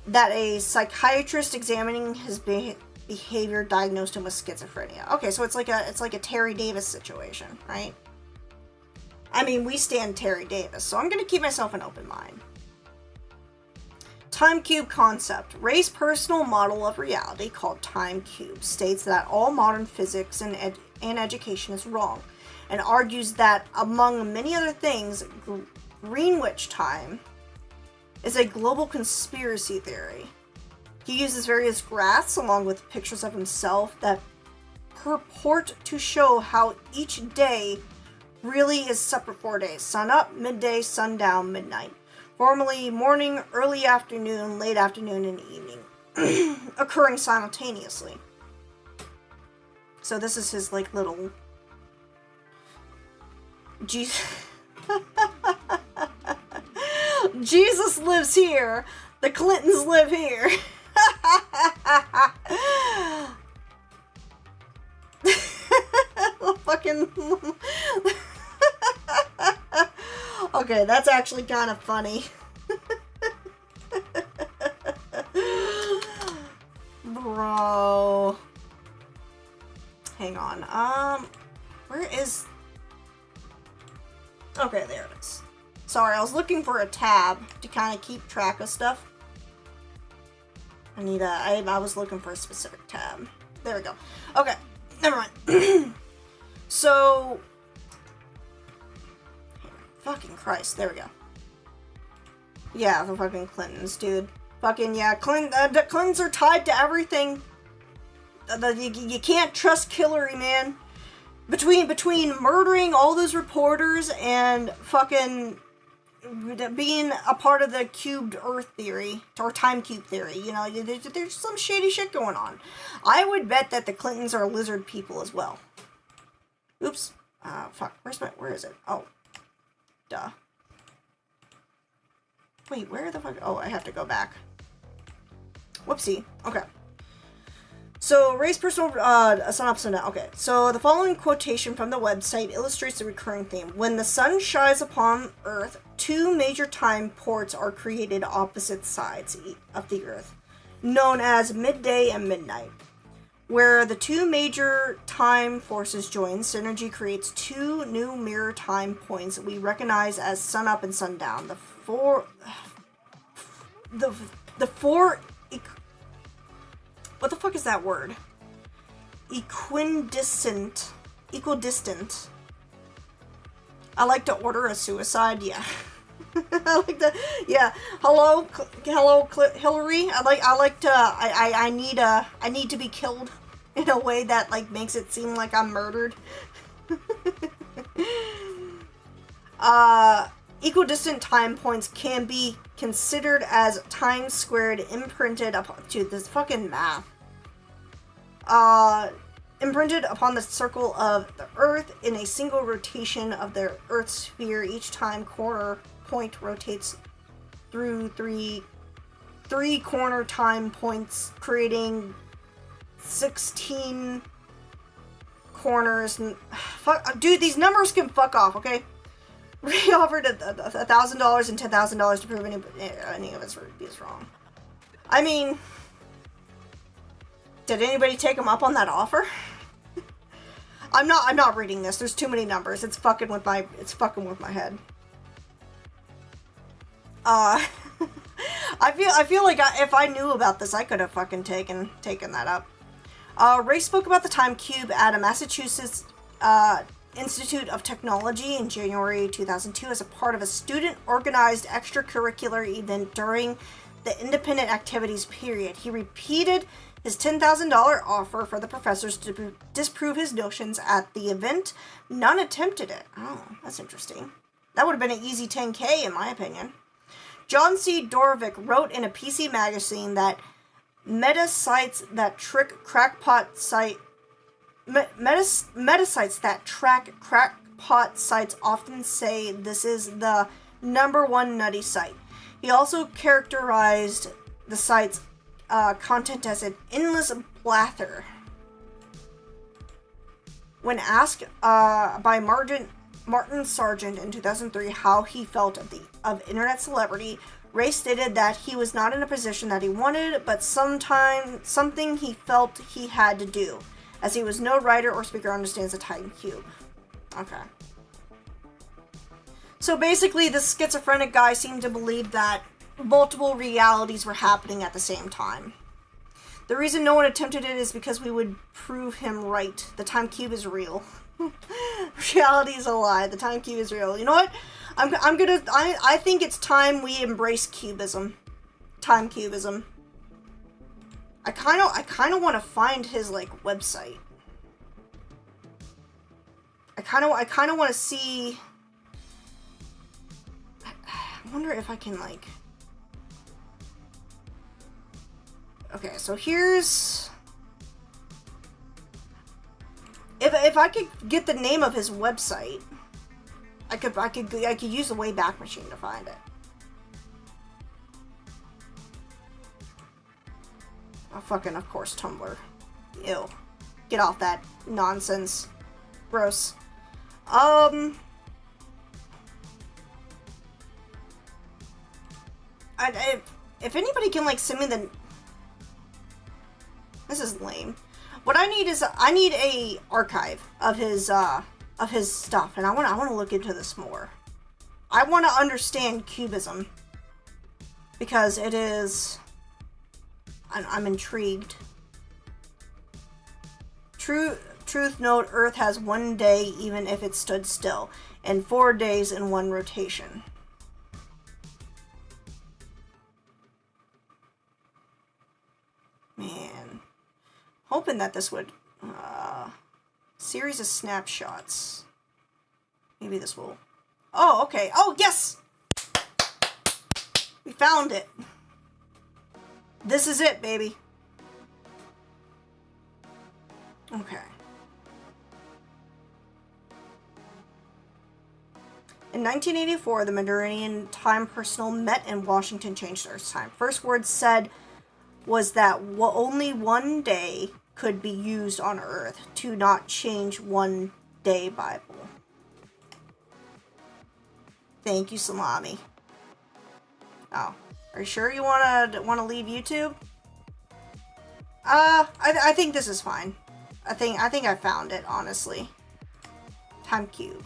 that a psychiatrist examining his behavior diagnosed him with schizophrenia. Okay, so it's like a Terry Davis situation, right? I mean, we stand Terry Davis, so I'm gonna keep myself an open mind. TimeCube concept. Ray's personal model of reality, called TimeCube, states that all modern physics and education is wrong, and argues that, among many other things, Greenwich time is a global conspiracy theory. He uses various graphs along with pictures of himself that purport to show how each day really is separate 4 days. Sun up, midday, sundown, midnight. Formerly morning, early afternoon, late afternoon, and evening. Occurring simultaneously. So this is his like little... Jesus lives here. The Clintons live here. Fucking. Okay, that's actually kind of funny. Bro. Hang on. Where is... Okay, there it is. Sorry, I was looking for a tab to kind of keep track of stuff. I was looking for a specific tab. There we go. Okay, never mind. So... Fucking Christ, there we go. Yeah, the fucking Clintons, dude. Fucking, yeah, the Clintons are tied to everything. You can't trust Hillary, man. Between murdering all those reporters and fucking being a part of the cubed Earth theory, or time cube theory, you know, there's some shady shit going on. I would bet that the Clintons are lizard people as well. Oops. Fuck. Where is it? Oh. Duh. Wait, where the fuck? Oh, I have to go back. Whoopsie. Okay. So, Ray's personal synopsis. Okay, so the following quotation from the website illustrates the recurring theme. When the sun shines upon Earth, two major time ports are created opposite sides of the Earth, known as midday and midnight. Where the two major time forces join, synergy creates two new mirror time points we recognize as sunup and sundown. The four... What the fuck is that word? Equidistant. I like to order a suicide. Yeah. I like to. Yeah. Hello, Hillary. I need to be killed in a way that like makes it seem like I'm murdered. Equidistant time points can be considered as time squared imprinted upon... Dude, this fucking math. Imprinted upon the circle of the Earth in a single rotation of the Earth's sphere. Each time corner point rotates through three corner time points, creating 16 corners. Fuck, dude, these numbers can fuck off, okay? Ray offered $1,000 and $10,000 to prove any of his reviews wrong. I mean, did anybody take him up on that offer? I'm not reading this. There's too many numbers. It's fucking with my head. I feel like if I knew about this, I could have fucking taken that up. Ray spoke about the time cube at a Massachusetts Institute of Technology in January 2002 as a part of a student-organized extracurricular event during the independent activities period. He repeated his $10,000 offer for the professors to disprove his notions at the event. None attempted it. Oh, that's interesting. That would have been an easy 10K in my opinion. John C. Dorvick wrote in a PC magazine that metasites that track crackpot sites often say this is the #1 nutty site. He also characterized the site's content as an endless blather. When asked by Martin Sargent in 2003 how he felt of internet celebrity, Ray stated that he was not in a position that he wanted, but something he felt he had to do, as he was no writer or speaker understands the time cube. Okay. So basically, this schizophrenic guy seemed to believe that multiple realities were happening at the same time. The reason no one attempted it is because we would prove him right. The time cube is real. Reality is a lie. The time cube is real. You know what? I think it's time we embrace cubism. Time cubism. I kind of want to find his like website. I kind of want to see. I wonder if I can like. Okay, so here's. If I could get the name of his website, I could use the Wayback Machine to find it. Oh, fucking, of course, Tumblr. Ew. Get off that nonsense. Gross. If anybody can, like, send me the... This is lame. What I need is, I need a archive of his stuff, and I want to look into this more. I want to understand Cubism. Because it is... I'm intrigued. Truth note, Earth has 1 day even if it stood still, and 4 days in one rotation. Man. Hoping that this would... series of snapshots. Maybe this will... Oh, okay. Oh, yes! We found it. This is it, baby. Okay. In 1984, the Meridian Time Personnel met in Washington, changed Earth's time. First words said was that only 1 day could be used on Earth to not change 1 day Bible. Thank you, Salami. Oh, are you sure you wanna leave YouTube? I think this is fine. I think I found it, honestly. Time Cube.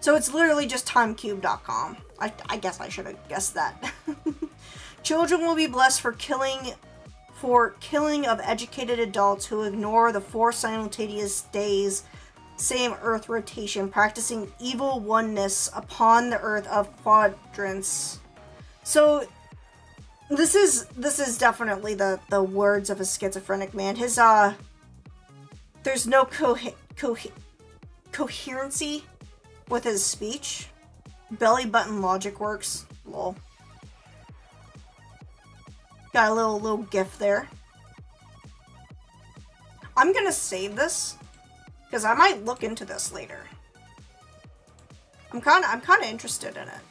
So it's literally just timecube.com. I guess I should have guessed that. Children will be blessed for killing of educated adults who ignore the 4 simultaneous days, same Earth rotation, practicing evil oneness upon the Earth of quadrants. So this is definitely the words of a schizophrenic man. His there's no coherency with his speech. Belly button logic works. Lol. Got a little gif there. I'm gonna save this because I might look into this later. I'm kind of interested in it.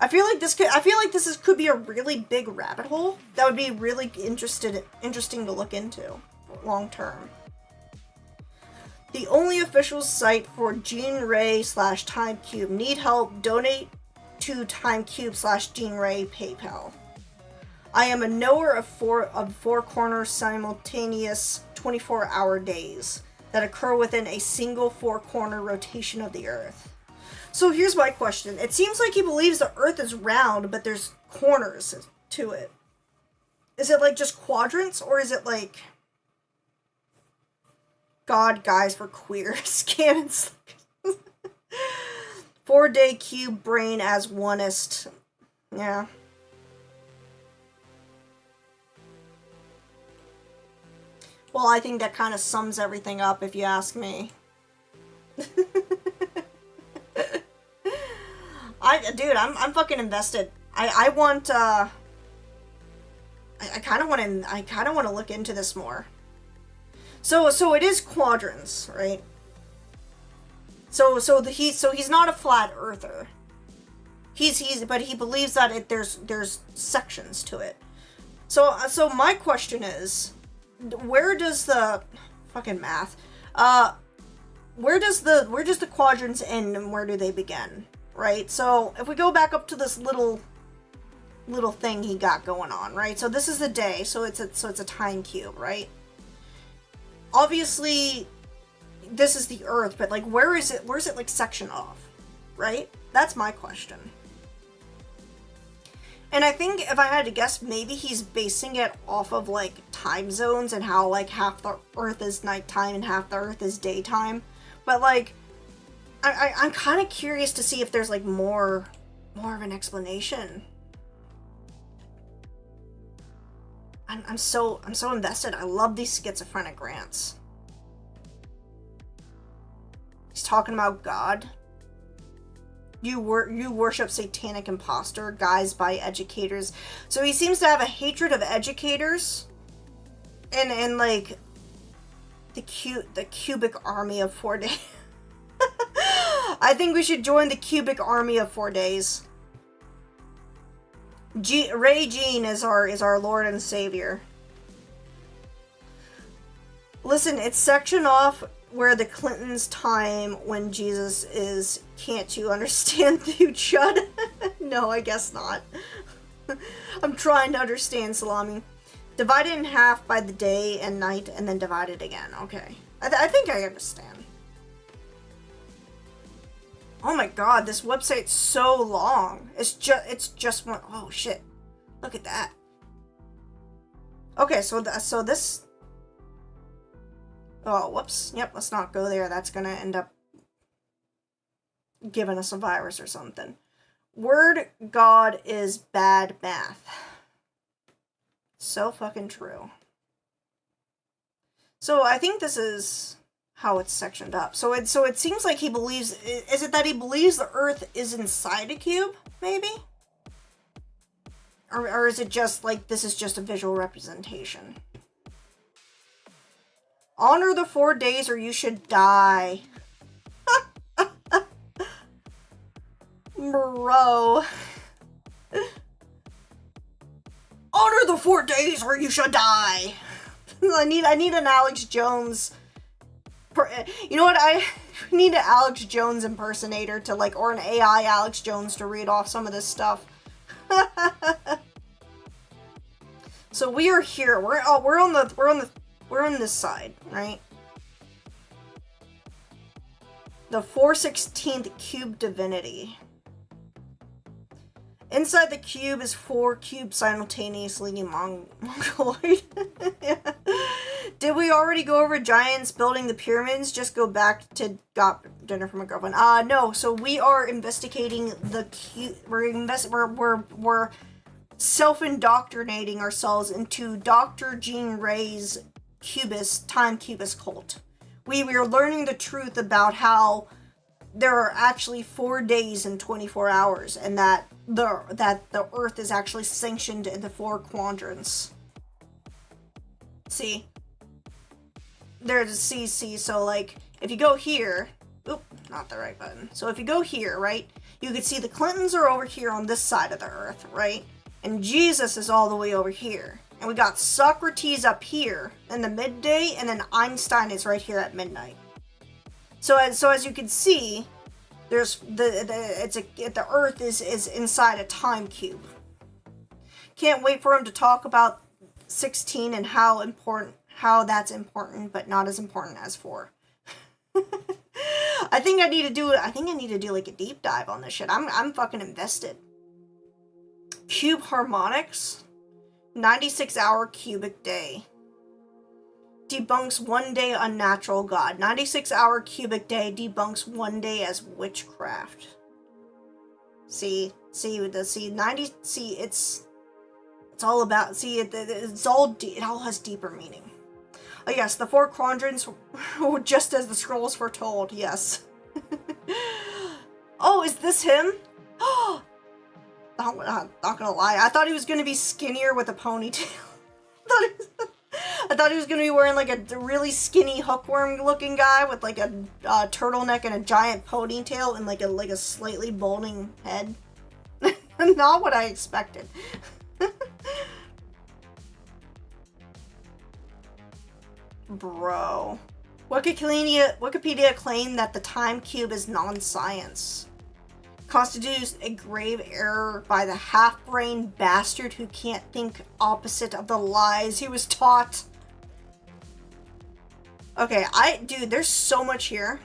I feel like this could be a really big rabbit hole that would be really interesting to look into long term. The only official site for Gene Ray /TimeCube. Need help? Donate to TimeCube /Gene Ray PayPal. I am a knower of four corner simultaneous 24-hour days that occur within a single 4-corner rotation of the Earth. So here's my question. It seems like he believes the Earth is round, but there's corners to it. Is it like just quadrants, or is it like God guys for queers? Canons. 4-day cube brain as oneist. Yeah. Well, I think that kind of sums everything up, if you ask me. Dude, I'm fucking invested. I want, I kind of want to look into this more. So it is quadrants, right? So he's not a flat earther. But he believes that there's sections to it. So my question is, where does the fucking math? Where does the quadrants end and where do they begin? Right? So if we go back up to this little thing he got going on, right? So this is the day, so it's a time cube, right? Obviously this is the Earth, but like where's it like section off? Right? That's my question. And I think if I had to guess, maybe he's basing it off of like time zones and how like half the Earth is nighttime and half the Earth is daytime. But like I'm kind of curious to see if there's like more of an explanation. I'm so invested. I love these schizophrenic rants. He's talking about God. You worship satanic imposter, guised by educators. So he seems to have a hatred of educators, and like the cubic army of 4 days. I think we should join the cubic army of 4 days. Ray Jean is our Lord and Savior. Listen, it's section off where the Clintons time when Jesus is, can't you understand, you chud? No, I guess not. I'm trying to understand, Salami. Divide it in half by the day and night, and then divide it again. Okay. I think I understand. Oh my god, this website's so long. It's just one. Oh shit. Look at that. Okay, so this. Oh, whoops. Yep, let's not go there. That's gonna end up giving us a virus or something. Word God is bad math. So fucking true. So I think this is how it's sectioned up. So it seems like he believes. Is it that he believes the Earth is inside a cube? Maybe. Or is it just like this is just a visual representation? Honor the 4 days or you should die. Bro. Honor the 4 days or you should die. I need an Alex Jones. You know what? I need an Alex Jones impersonator to like, or an AI Alex Jones to read off some of this stuff. So we are here. We're on this side, right? The 4/16th cube divinity. Inside the cube is 4 cubes simultaneously mongoloid. Did we already go over giants building the pyramids? Just go back to got dinner from a girlfriend. No. So we are investigating the cube. We're self-indoctrinating ourselves into Dr. Jean Ray's time cubist cult. We are learning the truth about how there are actually 4 days and 24 hours, and that the Earth is actually sanctioned in the 4 quadrants. See? There's see, so like, if you go here, oop, not the right button. So if you go here, right, you can see the Clintons are over here on this side of the Earth, right? And Jesus is all the way over here. And we got Socrates up here in the midday, and then Einstein is right here at midnight. So as you can see, there's the Earth is inside a time cube. Can't wait for him to talk about 16 and how that's important, but not as important as 4. I think I need to do like a deep dive on this shit. I'm fucking invested. Cube harmonics, 96-hour cubic day. Debunks 1 day unnatural god. 96-hour cubic day debunks 1 day as witchcraft. It's all about, it all has deeper meaning. Oh yes, the 4 quadrants, just as the scrolls foretold, yes. Oh, is this him? Oh, not gonna lie, I thought he was gonna be skinnier with a ponytail. I thought he was gonna be wearing like a really skinny hookworm looking guy with like a turtleneck and a giant ponytail and like a slightly balding head. Not what I expected. Bro. Wikipedia claimed that the time cube is non-science. Constitutes a grave error by the half-brained bastard who can't think opposite of the lies he was taught. Okay, dude, there's so much here.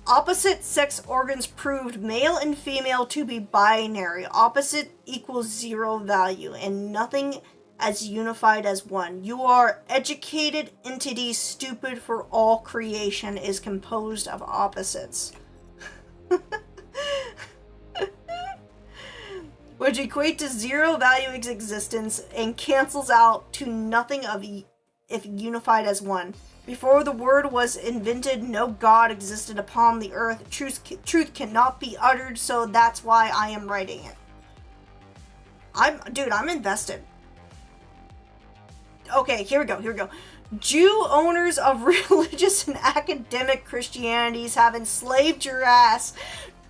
Opposite sex organs proved male and female to be binary. Opposite equals 0 value, and nothing as unified as one. You are educated entity, stupid, for all creation is composed of opposites. Which equate to 0 value existence and cancels out to nothing if unified as one. Before the word was invented, no God existed upon the earth. Truth cannot be uttered, so that's why I am writing it. I'm invested. Okay, here we go. Jew owners of religious and academic Christianities have enslaved your ass.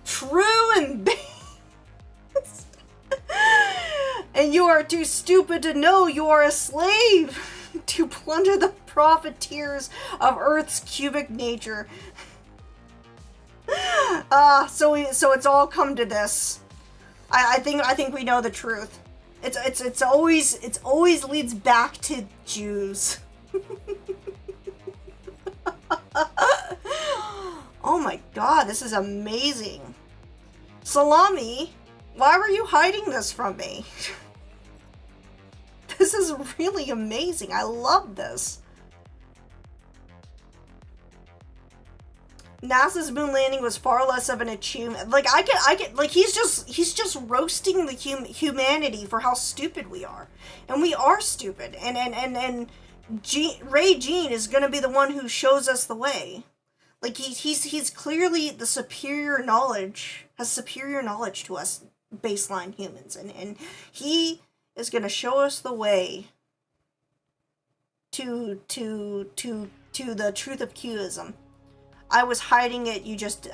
True and based. And you are too stupid to know you are a slave. to plunder the profiteers of Earth's cubic nature. So it's all come to this. I think we know the truth. It's always leads back to Jews. Oh my god, this is amazing. Salami, why were you hiding this from me? This is really amazing. I love this. NASA's moon landing was far less of an achievement. Like, I get, like, he's just roasting the humanity for how stupid we are. And we are stupid. And Ray Jean is gonna be the one who shows us the way. Like, he's clearly the superior knowledge, has superior knowledge to us baseline humans. And he is gonna show us the way to the truth of Qism. I was hiding it,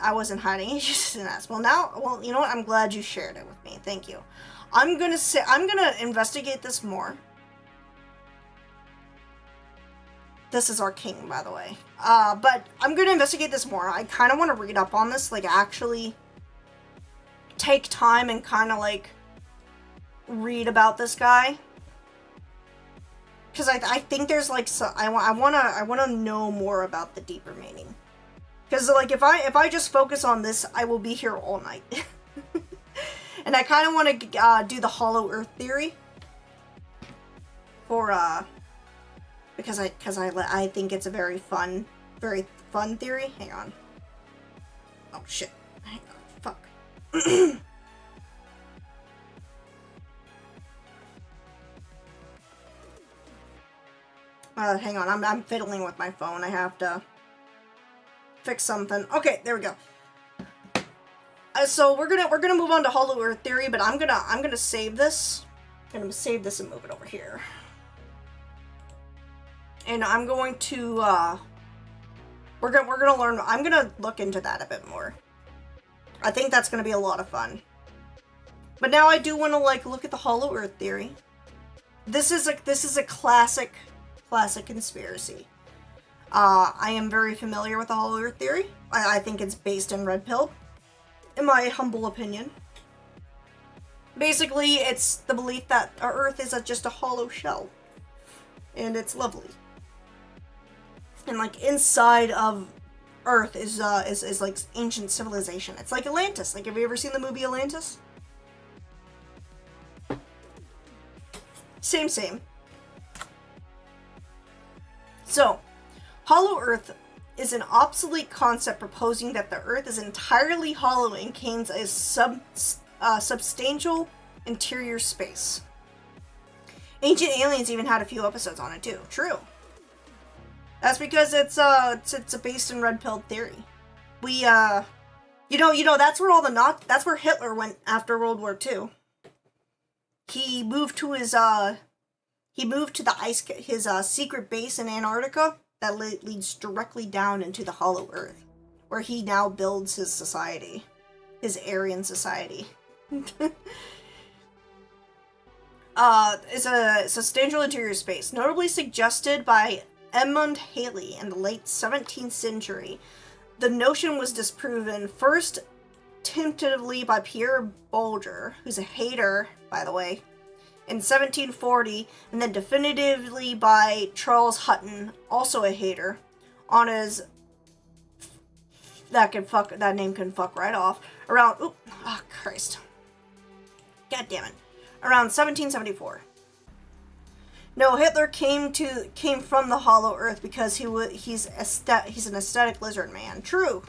I wasn't hiding it, you just didn't ask. Well, you know what, I'm glad you shared it with me, thank you. I'm gonna investigate this more. This is our king, by the way. But I'm gonna investigate this more. I kind of want to read up on this, like, actually take time and kind of, like, read about this guy. Because I think there's, like, I want to know more about the deeper meaning. Because, like, if I just focus on this, I will be here all night. And I kind of want to do the Hollow Earth theory. Because I think it's a very fun theory. Hang on. Oh, shit. Hang on. Fuck. Hang on. I'm fiddling with my phone. I have to fix something. Okay, there we go. So we're gonna move on to Hollow Earth theory, but I'm gonna save this. I'm gonna save this and move it over here. And I'm going to we're gonna learn. I'm gonna look into that a bit more. I think that's gonna be a lot of fun. But now I do want to, like, look at the Hollow Earth theory. This is a classic conspiracy. I am very familiar with the Hollow Earth theory. I think it's based in Red Pill, in my humble opinion. Basically, it's the belief that our Earth is just a hollow shell. And it's lovely. And, like, inside of Earth is like ancient civilization. It's like Atlantis. Like, have you ever seen the movie Atlantis? Same. So, Hollow Earth is an obsolete concept proposing that the Earth is entirely hollow and contains a substantial interior space. Ancient Aliens even had a few episodes on it too. True. That's because it's based in red pill theory. We you know that's where that's where Hitler went after World War II. He moved to his secret base in Antarctica that leads directly down into the Hollow Earth, where he now builds his society, his Aryan society. It's a substantial interior space, notably suggested by Edmund Halley in the late 17th century. The notion was disproven first tentatively by Pierre Bolger, who's a hater, by the way, in 1740, and then definitively by Charles Hutton, also a hater, on his that name can fuck right off, around oh Christ. God damn it. Around 1774. No, Hitler came from the Hollow Earth because he's an aesthetic lizard man. True.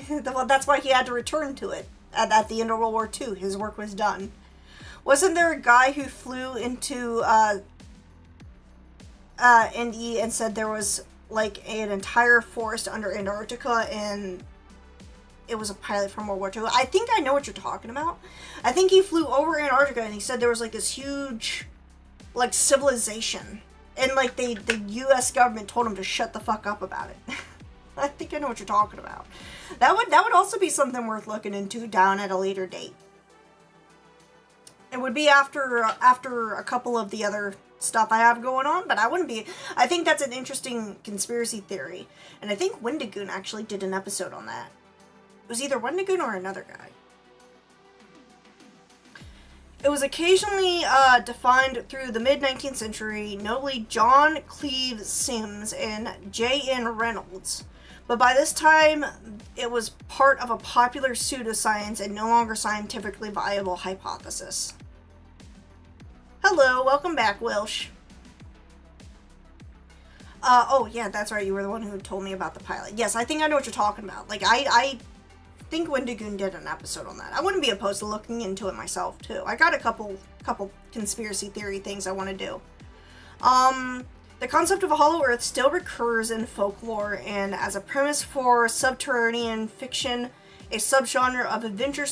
Well, that's why he had to return to it at the end of World War II. His work was done. Wasn't there a guy who flew into Indy and said there was like an entire forest under Antarctica, and it was a pilot from World War II? I think I know what you're talking about. I think he flew over Antarctica and he said there was like this huge, like, civilization, and like the U.S. government told him to shut the fuck up about it. I think I know what you're talking about. That would also be something worth looking into down at a later date. It would be after a couple of the other stuff I have going on, but I wouldn't be. I think that's an interesting conspiracy theory, and I think Wendigoon actually did an episode on that. It was either Wendigoon or another guy. It was occasionally defined through the mid-19th century, notably John Cleve Sims and J.N. Reynolds. But by this time, it was part of a popular pseudoscience and no longer scientifically viable hypothesis. Hello, welcome back, Welsh. Oh yeah, that's right, you were the one who told me about the pilot. Yes, I think I know what you're talking about. Like, I think Wendigoon did an episode on that. I wouldn't be opposed to looking into it myself, too. I got a couple conspiracy theory things I want to do. The concept of a hollow earth still recurs in folklore, and as a premise for subterranean fiction, a subgenre of adventure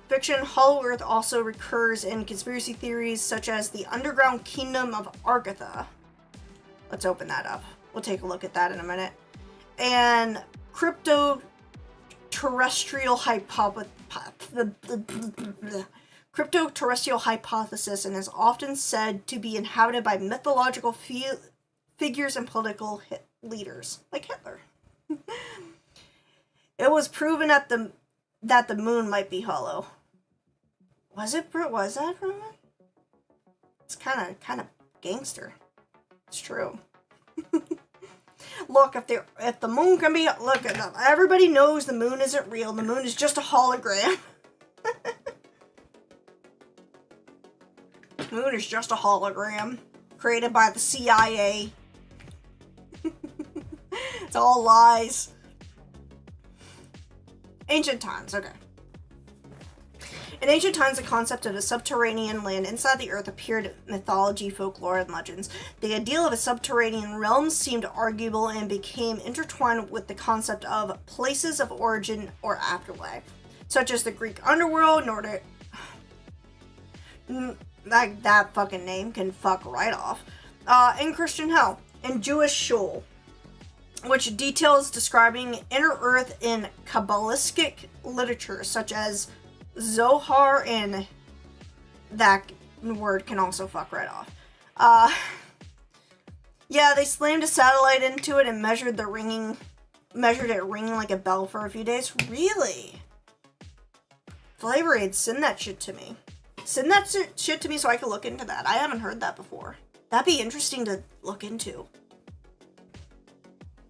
fiction, hollow earth also recurs in conspiracy theories such as the underground kingdom of Argatha. Let's open that up. We'll take a look at that in a minute. And crypto-terrestrial hypothesis, and is often said to be inhabited by mythological figures and political leaders, like Hitler. It was proven that the moon might be hollow. Was that proven? It's kind of gangster. It's true. Look, if the moon can be, look, everybody knows the moon isn't real. The moon is just a hologram. The moon is just a hologram created by the CIA. It's all lies. Ancient times, okay. In ancient times, the concept of a subterranean land inside the earth appeared in mythology, folklore, and legends. The ideal of a subterranean realm seemed arguable and became intertwined with the concept of places of origin or afterlife, such as the Greek underworld, Nordic... that fucking name can fuck right off. And Christian hell, and Jewish Sheol, which details describing inner earth in Kabbalistic literature, such as Zohar, and that word can also fuck right off. Yeah, they slammed a satellite into it and measured it ringing like a bell for a few days. Really? Flavor Aid, send that shit to me. Send that shit to me so I can look into that. I haven't heard that before. That'd be interesting to look into.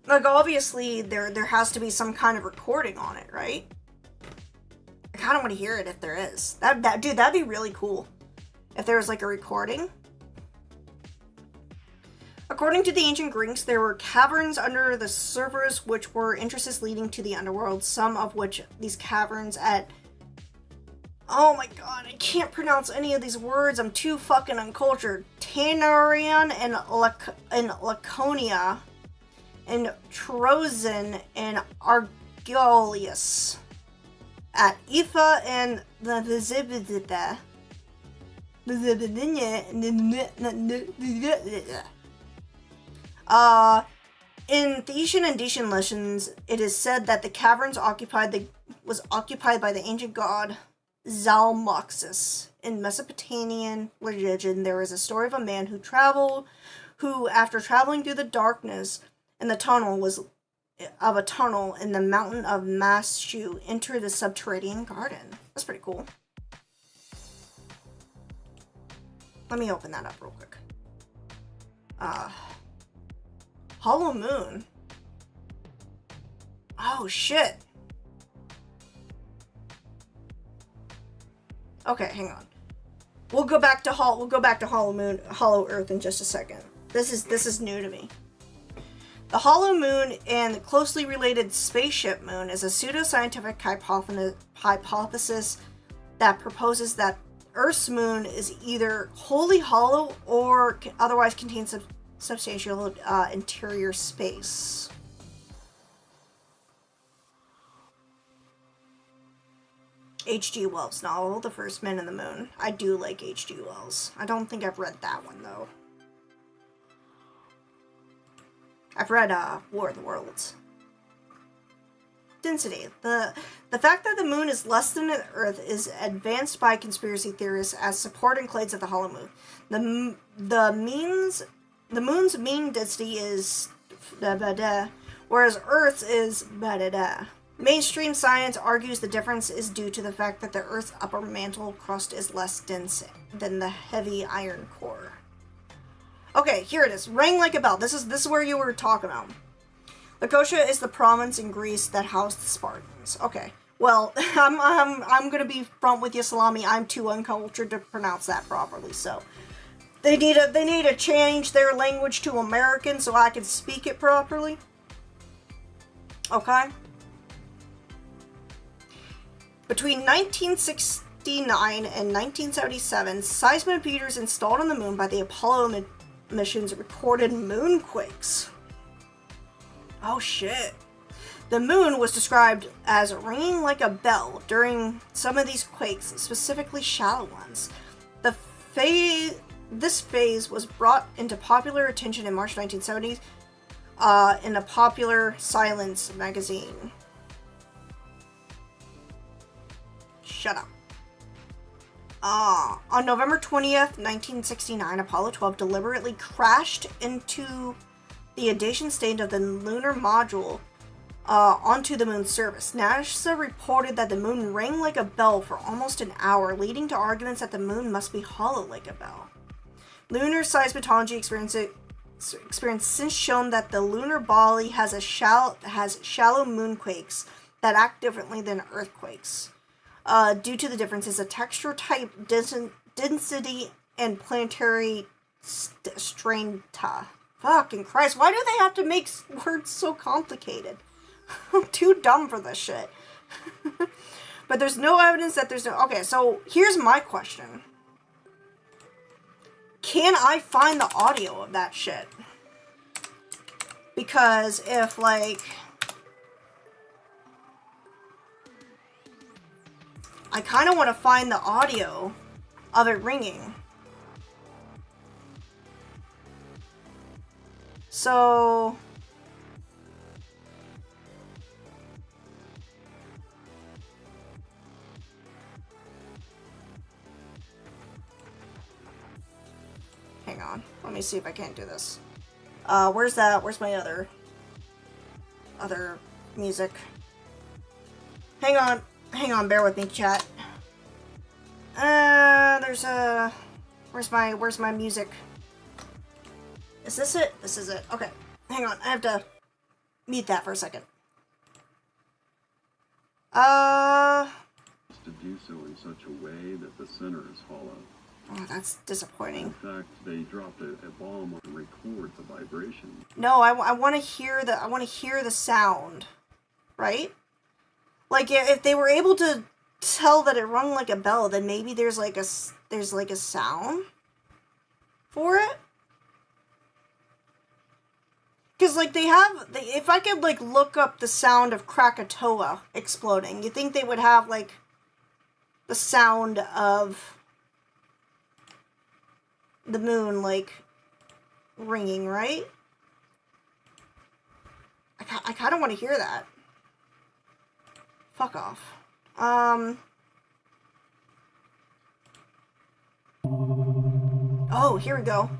Like, obviously, there has to be some kind of recording on it, right? I kind of want to hear it if there is. Dude, that'd be really cool. If there was, like, a recording. According to the ancient Greeks, there were caverns under the surface which were entrances leading to the underworld, some of which these caverns at... Oh my god, I can't pronounce any of these words. I'm too fucking uncultured. Tanarion and Laconia, and Trozen and Argolius, at Ifa and the Vizibidita. In Thesian and Dacian legends, it is said that the caverns was occupied by the ancient god Zalmoxis. In Mesopotamian religion, there is a story of a man who, after traveling through the darkness in the tunnel in the mountain of Mashu, entered the subterranean garden. That's pretty cool. Let me open that up real quick. Hollow Moon. Oh shit. Okay, hang on. We'll go back to Hollow Earth in just a second. This is new to me. The Hollow Moon and the closely related Spaceship Moon is a pseudoscientific hypothesis that proposes that Earth's moon is either wholly hollow or otherwise contains substantial interior space. H.G. Wells' novel, The First Men in the Moon. I do like H.G. Wells. I don't think I've read that one, though. I've read War of the Worlds. density. The fact that the moon is less than the Earth is advanced by conspiracy theorists as supporting claims of the hollow moon. The moon's mean density is whereas Earth's is Mainstream science argues the difference is due to the fact that the Earth's upper mantle crust is less dense than the heavy iron core. Okay, here it is. Rang like a bell. This is where you were talking about. Lacotia is the province in Greece that housed the Spartans. Okay. Well, I'm gonna be front with you, Salami. I'm too uncultured to pronounce that properly, so they need to change their language to American so I can speak it properly. Okay. Between 1969 and 1977, seismometers installed on the moon by the Apollo missions recorded moonquakes. Oh shit. The moon was described as ringing like a bell during some of these quakes, specifically shallow ones. This phase was brought into popular attention in March 1970s in a popular Science magazine. Shut up. On November 20th, 1969, Apollo 12 deliberately crashed into the adjacent state of the lunar module onto the moon's surface. NASA reported that the moon rang like a bell for almost an hour, leading to arguments that the moon must be hollow like a bell. Lunar seismology experience since shown that the lunar body has shallow moonquakes that act differently than earthquakes. Due to the differences of texture type, density, and planetary strata. Fucking Christ, why do they have to make words so complicated? I'm too dumb for this shit. But there's no evidence that there's no... Okay, so here's my question. Can I find the audio of that shit? Because if, like... I kind of want to find the audio of it ringing. So... Hang on. Let me see if I can't do this. Where's that? Where's my other music? Hang on. Hang on, bear with me, chat. There's where's my music? Is this it? This is it. Okay. Hang on, I have to mute that for a second. To do so in such a way that the center is hollow. Oh, that's disappointing. In fact, they dropped a bomb to record the vibration. No, I want to hear the sound, right? Like if they were able to tell that it rung like a bell, then maybe there's like a sound for it. Because like if I could like look up the sound of Krakatoa exploding, you think they would have like the sound of the moon like ringing, right? I kind of want to hear that. Fuck off. Oh, here we go.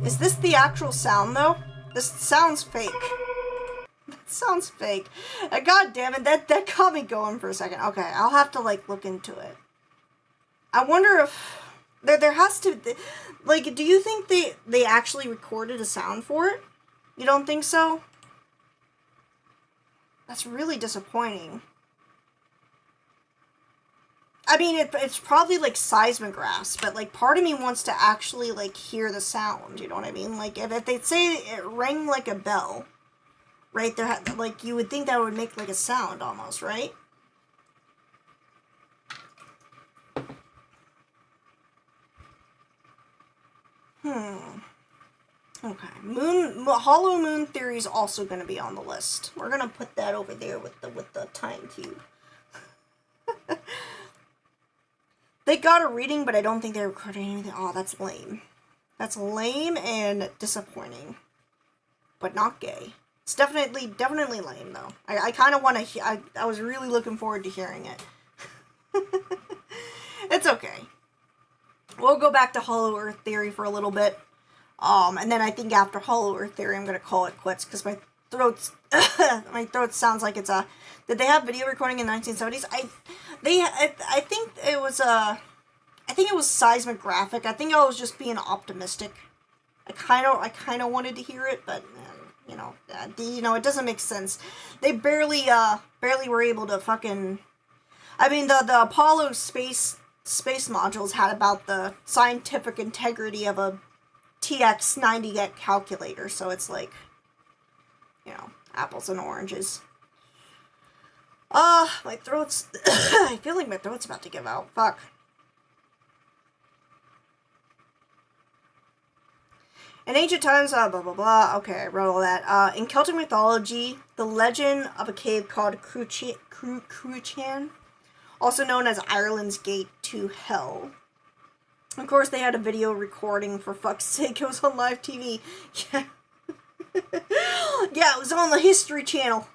Is this the actual sound, though? This sounds fake. That sounds fake. God damn it, that got me going for a second. Okay, I'll have to, like, look into it. I wonder if... There has to... Like, do you think they actually recorded a sound for it? You don't think so? That's really disappointing. I mean, it's probably, like, seismographs, but, like, part of me wants to actually, like, hear the sound, you know what I mean? Like, if they say it rang like a bell, right, like, you would think that would make, like, a sound, almost, right? Okay. Hollow moon theory is also going to be on the list. We're going to put that over there with the time cube. They got a reading, but I don't think they recorded anything. Oh, that's lame. That's lame and disappointing. But not gay. It's definitely lame, though. I kind of want to... I was really looking forward to hearing it. It's okay. We'll go back to Hollow Earth Theory for a little bit. And then I think after Hollow Earth Theory, I'm going to call it quits, because my throat's... my throat sounds like it's a... Did they have video recording in the 1970s? I think it was I think it was seismographic. I think I was just being optimistic. I kind of wanted to hear it, but you know, it doesn't make sense. They barely were able to fucking... I mean, the Apollo space modules had about the scientific integrity of a TX-90 calculator, so it's like, you know, apples and oranges. My throat's... I feel like my throat's about to give out. Fuck. In ancient times, blah, blah, blah. Okay, I wrote all that. In Celtic mythology, the legend of a cave called Cruachan, also known as Ireland's Gate to Hell. Of course, they had a video recording, for fuck's sake. It was on live TV. Yeah. Yeah, it was on the History Channel.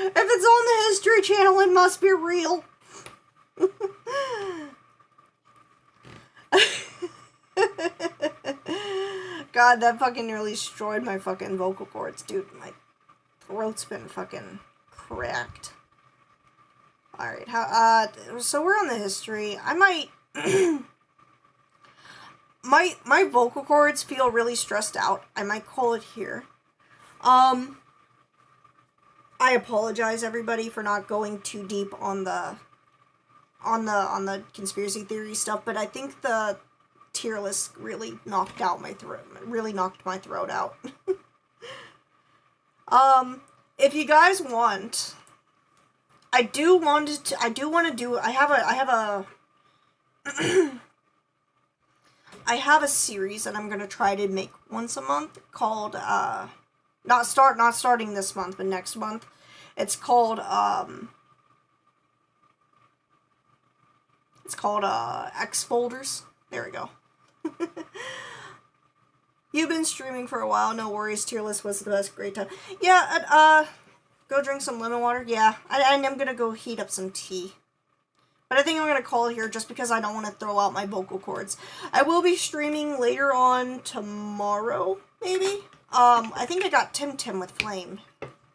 If it's on the History Channel, it must be real. God, that fucking nearly destroyed my fucking vocal cords, dude. My throat's been fucking cracked. Alright, so we're on the history. I might... my vocal cords feel really stressed out. I might call it here. I apologize, everybody, for not going too deep on the conspiracy theory stuff, but I think the tier list really knocked out my throat. Really knocked my throat out. If you guys want, I have a series that I'm gonna try to make once a month called not starting this month, but next month. It's called X folders. There we go. You've been streaming for a while, no worries. Tier list was the best, great time. Yeah, go drink some lemon water. Yeah, I'm gonna go heat up some tea. But I think I'm gonna call it here just because I don't want to throw out my vocal cords. I will be streaming later on tomorrow, maybe. I think I got Tim with Flame.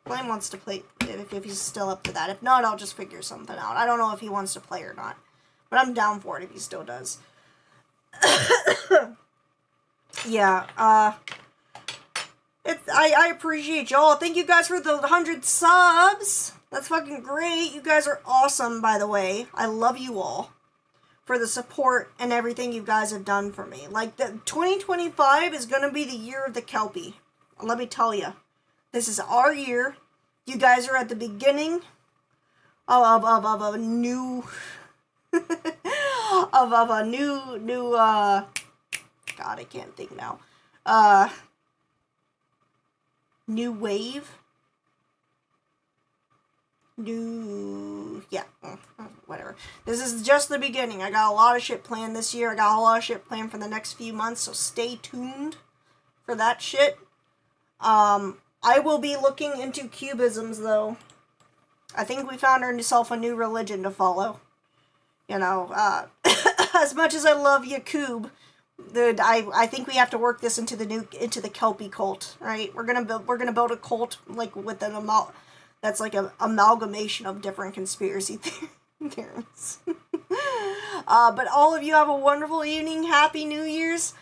Flame wants to play, if he's still up to that. If not, I'll just figure something out. I don't know if he wants to play or not. But I'm down for it if he still does. Yeah, I appreciate y'all. Thank you guys for the 100 subs. That's fucking great. You guys are awesome, by the way. I love you all for the support and everything you guys have done for me. Like, the 2025 is going to be the year of the Kelpie. Let me tell you. This is our year. You guys are at the beginning of a new... of a new, God, I can't think now. New wave? Yeah, whatever. This is just the beginning. I got a lot of shit planned this year. I got a lot of shit planned for the next few months, so stay tuned for that shit. I will be looking into cubisms, though. I think we found ourselves a new religion to follow. You know, as much as I love Yakub, dude, I think we have to work this into the Kelpie cult, right? We're gonna build a cult like with an that's like an amalgamation of different conspiracy theories. But all of you have a wonderful evening. Happy New Year's.